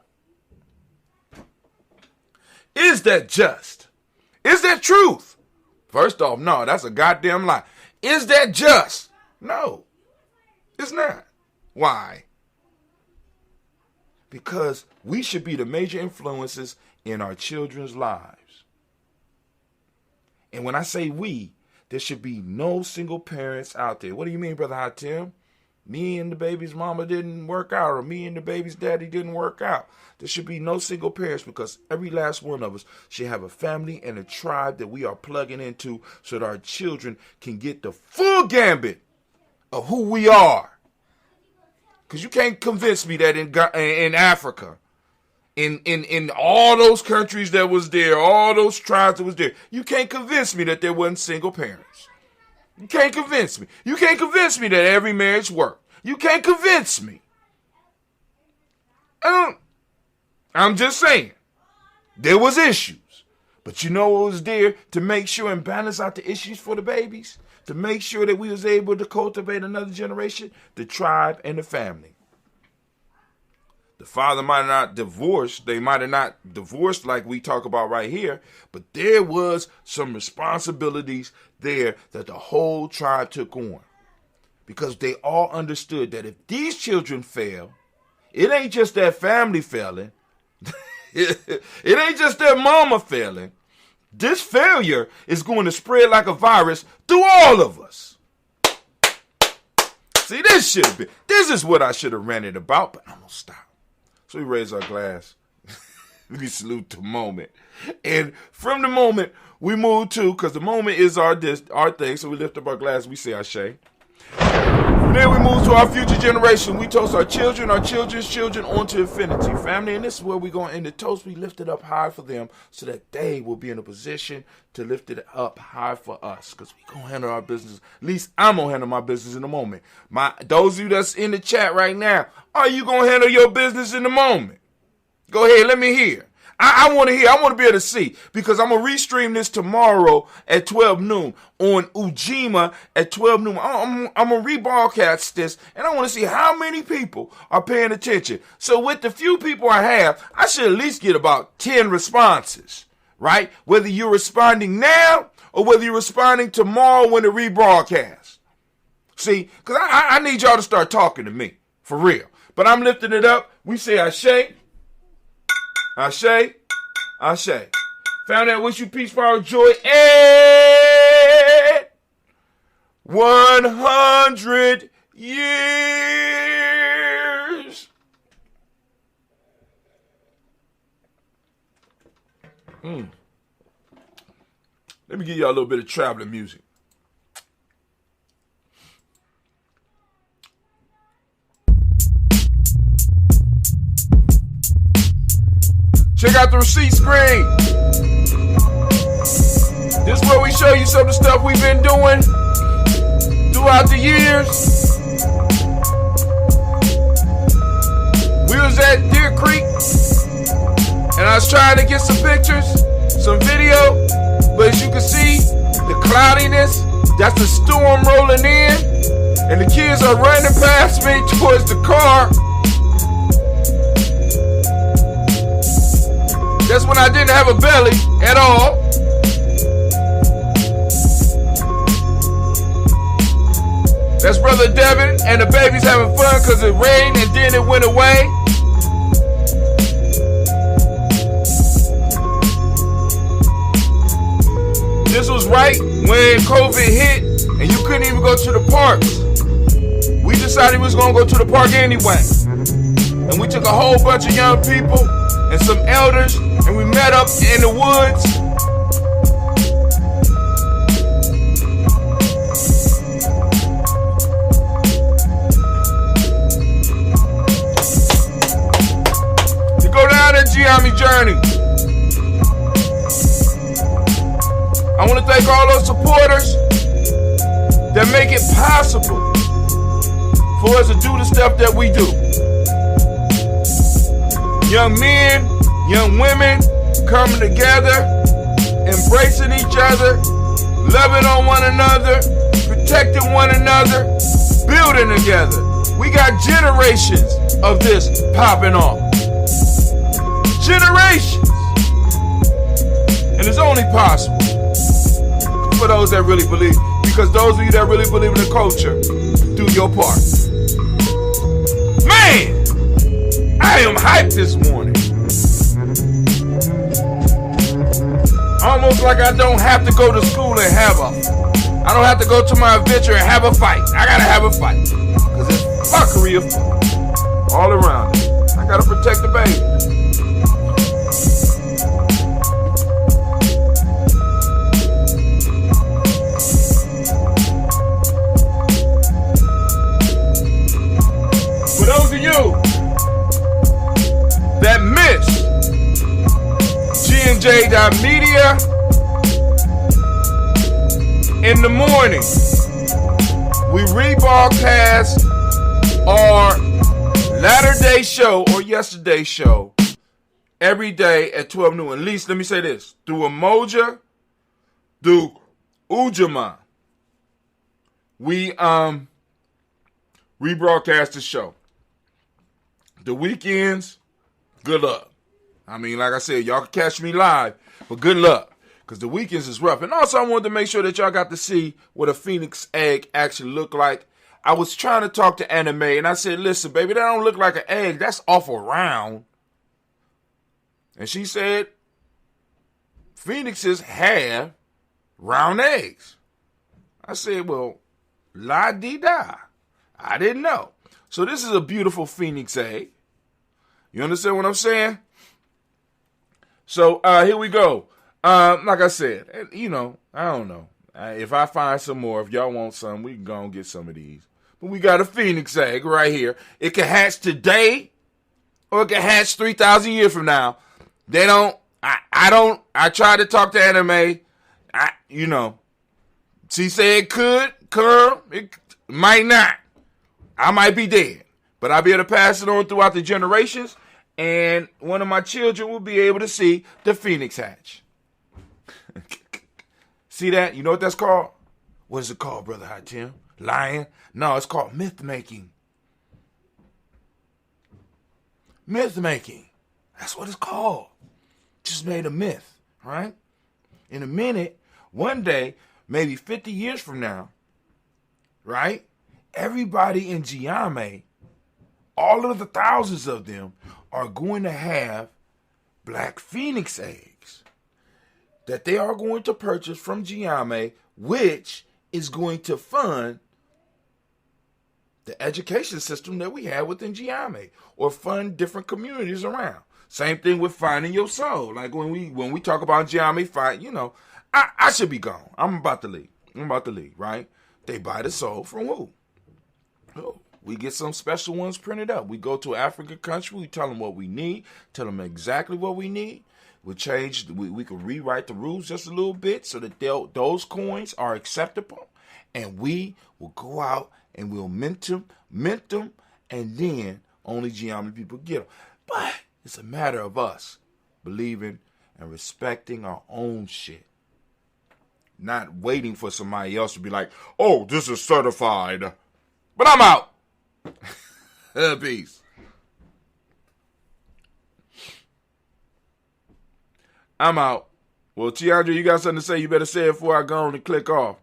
C: Is that just? Is that truth? First off, no, that's a goddamn lie. Is that just? No, it's not. Why? Because we should be the major influences in our children's lives. And when I say we, there should be no single parents out there. What do you mean, Brother Hatim? Me and the baby's mama didn't work out, or me and the baby's daddy didn't work out. There should be no single parents, because every last one of us should have a family and a tribe that we are plugging into so that our children can get the full gambit of who we are. Because you can't convince me that in Africa, in all those countries that was there, all those tribes that was there, you can't convince me that there wasn't single parents. You can't convince me. You can't convince me that every marriage worked. You can't convince me. I'm just saying. There was issues. But you know what was there to make sure and balance out the issues for the babies? To make sure that we was able to cultivate another generation? The tribe and the family. The father might have not divorced. They might have not divorced like we talk about right here. But there was some responsibilities there that the whole tribe took on. Because they all understood that if these children fail, it ain't just their family failing. It ain't just their mama failing. This failure is going to spread like a virus through all of us. See, this is what I should have ranted about, but I'm going to stop. So we raise our glass. We salute the moment. And from the moment, we move to, because the moment is our thing, so we lift up our glass, we say Ashe. From there we move to our future generation. We toast our children's children onto infinity. Family, and this is where we're going to end the toast. We lift it up high for them so that they will be in a position to lift it up high for us. Because we're going to handle our business. At least I'm going to handle my business in a moment. Those of you that's in the chat right now, are you going to handle your business in the moment? Go ahead, let me hear. I want to hear. I want to be able to see, because I'm going to restream this tomorrow at 12 noon on Ujima at 12 noon. I'm going to rebroadcast this, and I want to see how many people are paying attention. So with the few people I have, I should at least get about 10 responses, right? Whether you're responding now or whether you're responding tomorrow when the rebroadcast. See, because I need y'all to start talking to me, for real. But I'm lifting it up. We say Ashe. Ashe, Ashe. Found out, wish you peace, power, joy, and 100 years. Let me give y'all a little bit of traveling music. Check out the receipt screen. This is where we show you some of the stuff we've been doing throughout the years. We was at Deer Creek, and I was trying to get some pictures, some video, but as you can see, the cloudiness, that's the storm rolling in, and the kids are running past me towards the car. That's when I didn't have a belly at all. That's Brother Devin and the babies having fun because it rained and then it went away. This was right when COVID hit and you couldn't even go to the parks. We decided we was going to go to the park anyway. And we took a whole bunch of young people and some elders, and we met up in the woods. To go down that Giami journey. I want to thank all those supporters that make it possible for us to do the stuff that we do. Young men, young women coming together embracing each other, loving on one another, protecting one another, building together. We got generations of this popping off. Generations. And it's only possible for those that really believe. Because those of you that really believe in the culture, do your part. Man, I am hyped this morning. Almost like I don't have to go to school and I don't have to go to my adventure and have a fight. I gotta have a fight. Because it's fuckery of all around it. I gotta protect the baby. For those of you that missed G&J.media in the morning, we rebroadcast our latter day show or yesterday's show every day at 12 noon. At least, let me say this, through Umoja, through Ujamaa, we rebroadcast the show. The weekends, good luck. I mean, like I said, y'all can catch me live, but good luck. Because the weekends is rough. And also, I wanted to make sure that y'all got to see what a phoenix egg actually looked like. I was trying to talk to Anime, and I said, listen, baby, that don't look like an egg. That's awful round. And she said, phoenixes have round eggs. I said, well, la-dee-da. I didn't know. So this is a beautiful phoenix egg. You understand what I'm saying? So here we go. Like I said, you know, I don't know. If I find some more, if y'all want some, we can go and get some of these. But we got a phoenix egg right here. It can hatch today, or it can hatch 3,000 years from now. They don't. I tried to talk to Anime. She said it could come. It might not. I might be dead, but I'll be able to pass it on throughout the generations, and one of my children will be able to see the phoenix hatch. See that? You know what that's called? What is it called, Brother Hot Tim? Lying? No, it's called myth making. Myth making. That's what it's called. Just made a myth, right? In a minute, one day, maybe 50 years from now, right? Everybody in Giame, all of the thousands of them, are going to have black phoenix eggs that they are going to purchase from Giame, which is going to fund the education system that we have within Giame, or fund different communities around. Same thing with finding your soul. Like when we talk about Giame, you know, I should be gone. I'm about to leave, right? They buy the soul from who? Oh, we get some special ones printed up. We go to an African country. We tell them what we need. Tell them exactly what we need. We change. We can rewrite the rules just a little bit so that those coins are acceptable, and we will go out and we'll mint them, and then only Giame people get them. But it's a matter of us believing and respecting our own shit, not waiting for somebody else to be like, "Oh, this is certified." But I'm out. Peace. I'm out. Well, Tiandra, you got something to say? You better say it before I go on and click off.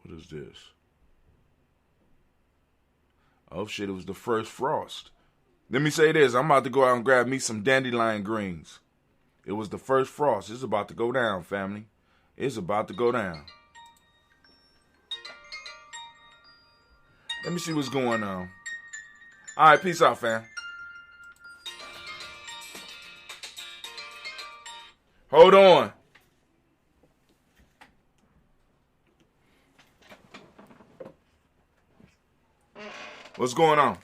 C: What is this? Oh, shit, it was the first frost. Let me say this. I'm about to go out and grab me some dandelion greens. It was the first frost. It's about to go down, family. It's about to go down. Let me see what's going on. All right, peace out, fam. Hold on. What's going on?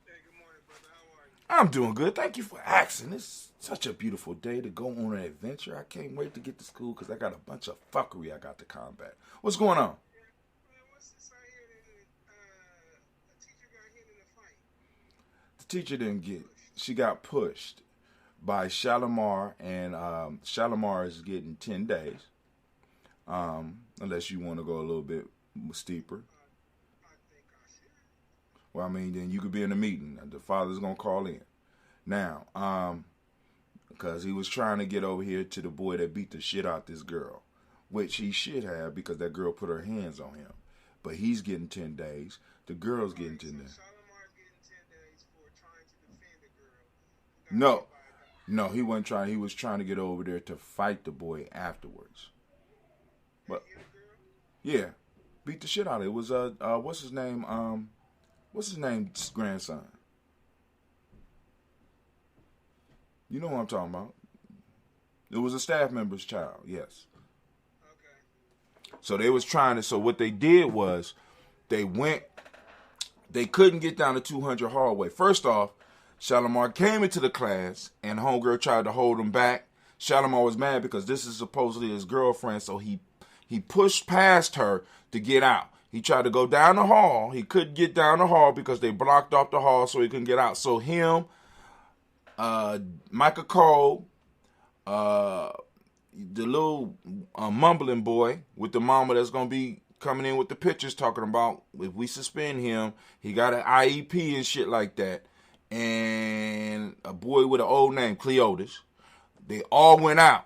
O: Hey, good morning, brother. How are you?
C: I'm doing good. Thank you for asking. It's such a beautiful day to go on an adventure. I can't wait to get to school because I got a bunch of fuckery I got to combat. What's going on? The teacher didn't get, she got pushed. by Shalimar, and Shalimar is getting 10 days, unless you want to go a little bit steeper. Well, I mean, then you could be in a meeting. The father's going to call in. Now, because he was trying to get over here to the boy that beat the shit out this girl, which he should have because that girl put her hands on him. But he's getting 10 days. The girl's getting 10 days. No, he wasn't trying. He was trying to get over there to fight the boy afterwards. But yeah, beat the shit out of it. It was what's his name? What's his name's grandson? You know what I'm talking about. It was a staff member's child, yes. Okay. So they was trying to, so what they did was, they couldn't get down the 200 hallway. First off, Shalimar came into the class, and homegirl tried to hold him back. Shalimar was mad because this is supposedly his girlfriend, so he pushed past her to get out. He tried to go down the hall. He couldn't get down the hall because they blocked off the hall so he couldn't get out. So him, Michael Cole, the little mumbling boy with the mama that's going to be coming in with the pictures talking about if we suspend him, he got an IEP and shit like that. And a boy with an old name, Cleotis. They all went out.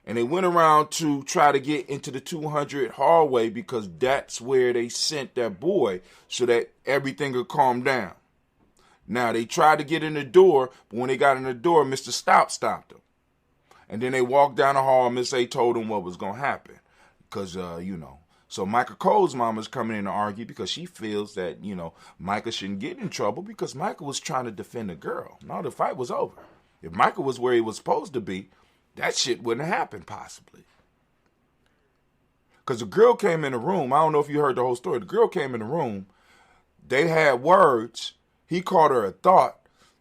C: And they went around to try to get into the 200 hallway because that's where they sent that boy so that everything would calm down. Now, they tried to get in the door, but when they got in the door, Mr. Stopped them. And then they walked down the hall, Miss A told them what was going to happen. Because, So Micah Cole's mama's coming in to argue because she feels that, Micah shouldn't get in trouble because Micah was trying to defend the girl. No, the fight was over. If Micah was where he was supposed to be, that shit wouldn't happen, possibly. Because the girl came in the room. I don't know if you heard the whole story. The girl came in the room. They had words. He called her a thought.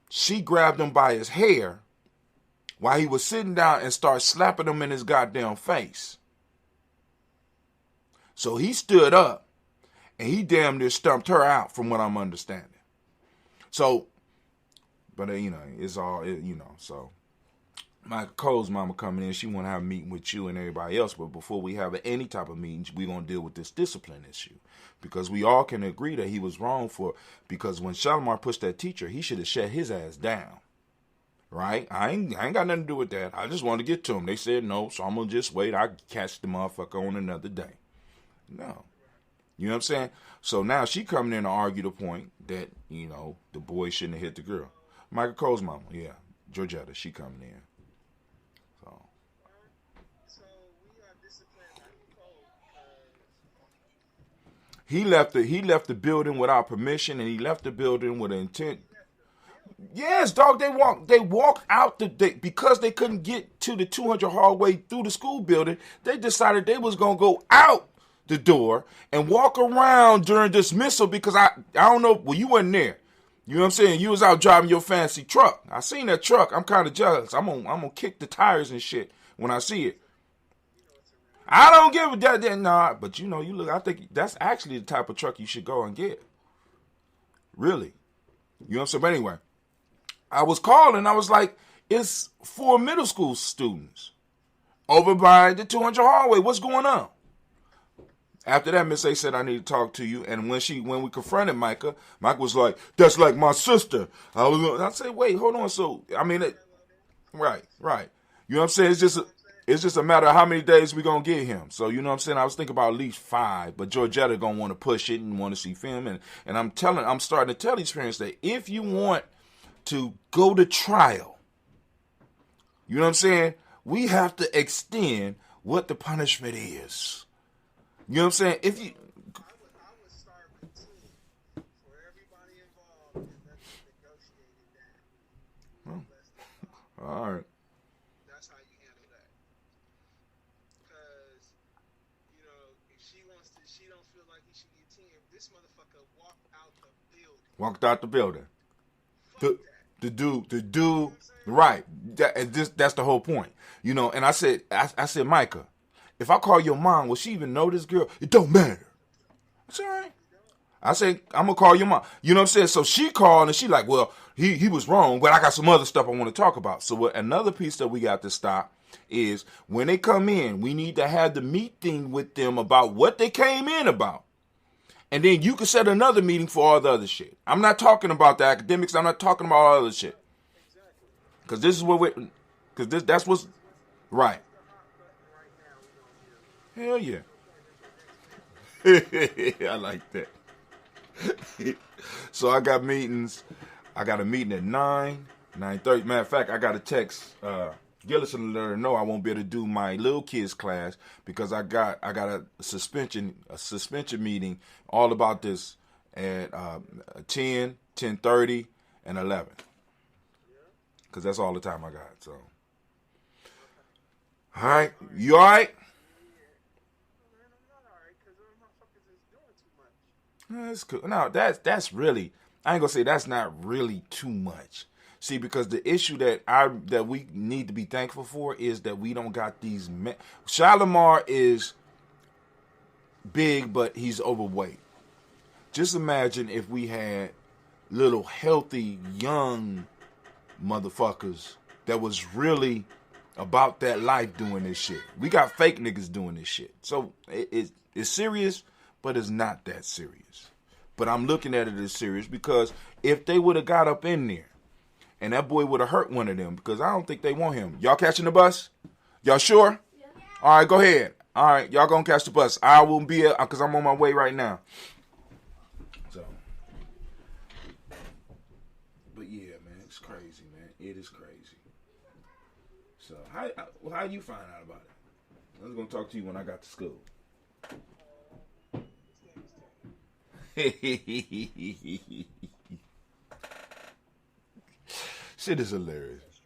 C: She grabbed him by his hair while he was sitting down and started slapping him in his goddamn face. So he stood up and he damn near stumped her out from what I'm understanding. So, but it's all, so. Michael Cole's mama coming in, she want to have a meeting with you and everybody else, but before we have any type of meetings, we're going to deal with this discipline issue. Because we all can agree that he was wrong because when Shalimar pushed that teacher, he should have shut his ass down. Right? I ain't got nothing to do with that. I just wanted to get to him. They said no, so I'm going to just wait. I'll catch the motherfucker on another day. No. You know what I'm saying? So now she coming in to argue the point that, the boy shouldn't have hit the girl. Michael Cole's mama, yeah. Georgetta, she coming in. He left the building without permission, and he left the building with an intent. Yes, dog. They walked out because they couldn't get to the 200 hallway through the school building. They decided they was gonna go out the door and walk around during dismissal because I don't know. Well, you wasn't there. You know what I'm saying? You was out driving your fancy truck. I seen that truck. I'm kind of jealous. I'm gonna kick the tires and shit when I see it. I don't give a damn, nah, but you look, I think that's actually the type of truck you should go and get. Really. You know what I'm saying? But anyway, I was calling, I was like, it's 4 middle school students over by the 200 hallway. What's going on? After that, Miss A said, I need to talk to you. And when we confronted Micah was like, that's like my sister. I said, wait, hold on. So, right. You know what I'm saying? It's just a matter of how many days we going to get him. So, you know what I'm saying? I was thinking about at least 5, but Georgetta going to want to push it and want to see film. And I'm starting to tell these parents that if you want to go to trial, you know what I'm saying? We have to extend what the punishment is. You know what I'm saying? If you...
O: I would start with 2 for everybody involved, and let's negotiate it down.
C: All right.
O: That's how you handle that. Because, if she don't feel like he should get 10, this motherfucker walked out the building.
C: Walked out the building. The dude, right. That's the whole point. And I said, Micah, if I call your mom, will she even know this girl? It don't matter. It's all right. I say, I'm going to call your mom. You know what I'm saying? So she called and she like, well, he was wrong, but I got some other stuff I want to talk about. So another piece that we got to stop is when they come in, we need to have the meeting with them about what they came in about. And then you can set another meeting for all the other shit. I'm not talking about the academics. I'm not talking about all the other shit. Because this is what that's what's right. Hell yeah. I like that. So I got meetings. I got a meeting at 9:30. Matter of fact, I got to text Gillison to let her know I won't be able to do my little kids class because I got a suspension meeting all about this at 10, 10:30, and 11. Because that's all the time I got. So, all right, you all right? That's cool. No, that's really, I ain't gonna say that's not really too much. See, because the issue that we need to be thankful for is that we don't got these men. Shalimar is big, but he's overweight. Just imagine if we had little healthy young motherfuckers that was really about that life doing this shit. We got fake niggas doing this shit. So it's serious, but it's not that serious. But I'm looking at it as serious because if they would have got up in there and that boy would have hurt one of them, because I don't think they want him. Y'all catching the bus? Y'all sure? Yeah. All right, go ahead. All right, y'all gonna catch the bus. I won't be here because I'm on my way right now. So, but yeah, man, it's crazy, man. It is crazy. So, how you find out about it? I was gonna talk to you when I got to school. Shit is hilarious.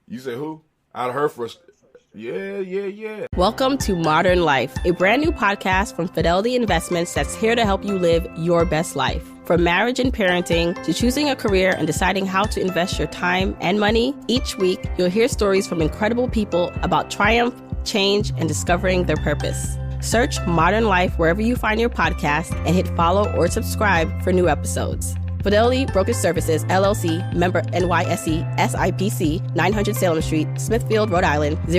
C: You say who? Out of her first. Yeah.
P: Welcome to Modern Life, a brand new podcast from Fidelity Investments that's here to help you live your best life. From marriage and parenting to choosing a career and deciding how to invest your time and money, each week you'll hear stories from incredible people about triumph, change, and discovering their purpose. Search Modern Life wherever you find your podcast and hit follow or subscribe for new episodes. Fidelity Brokerage Services, LLC, member NYSE, SIPC, 900 Salem Street, Smithfield, Rhode Island,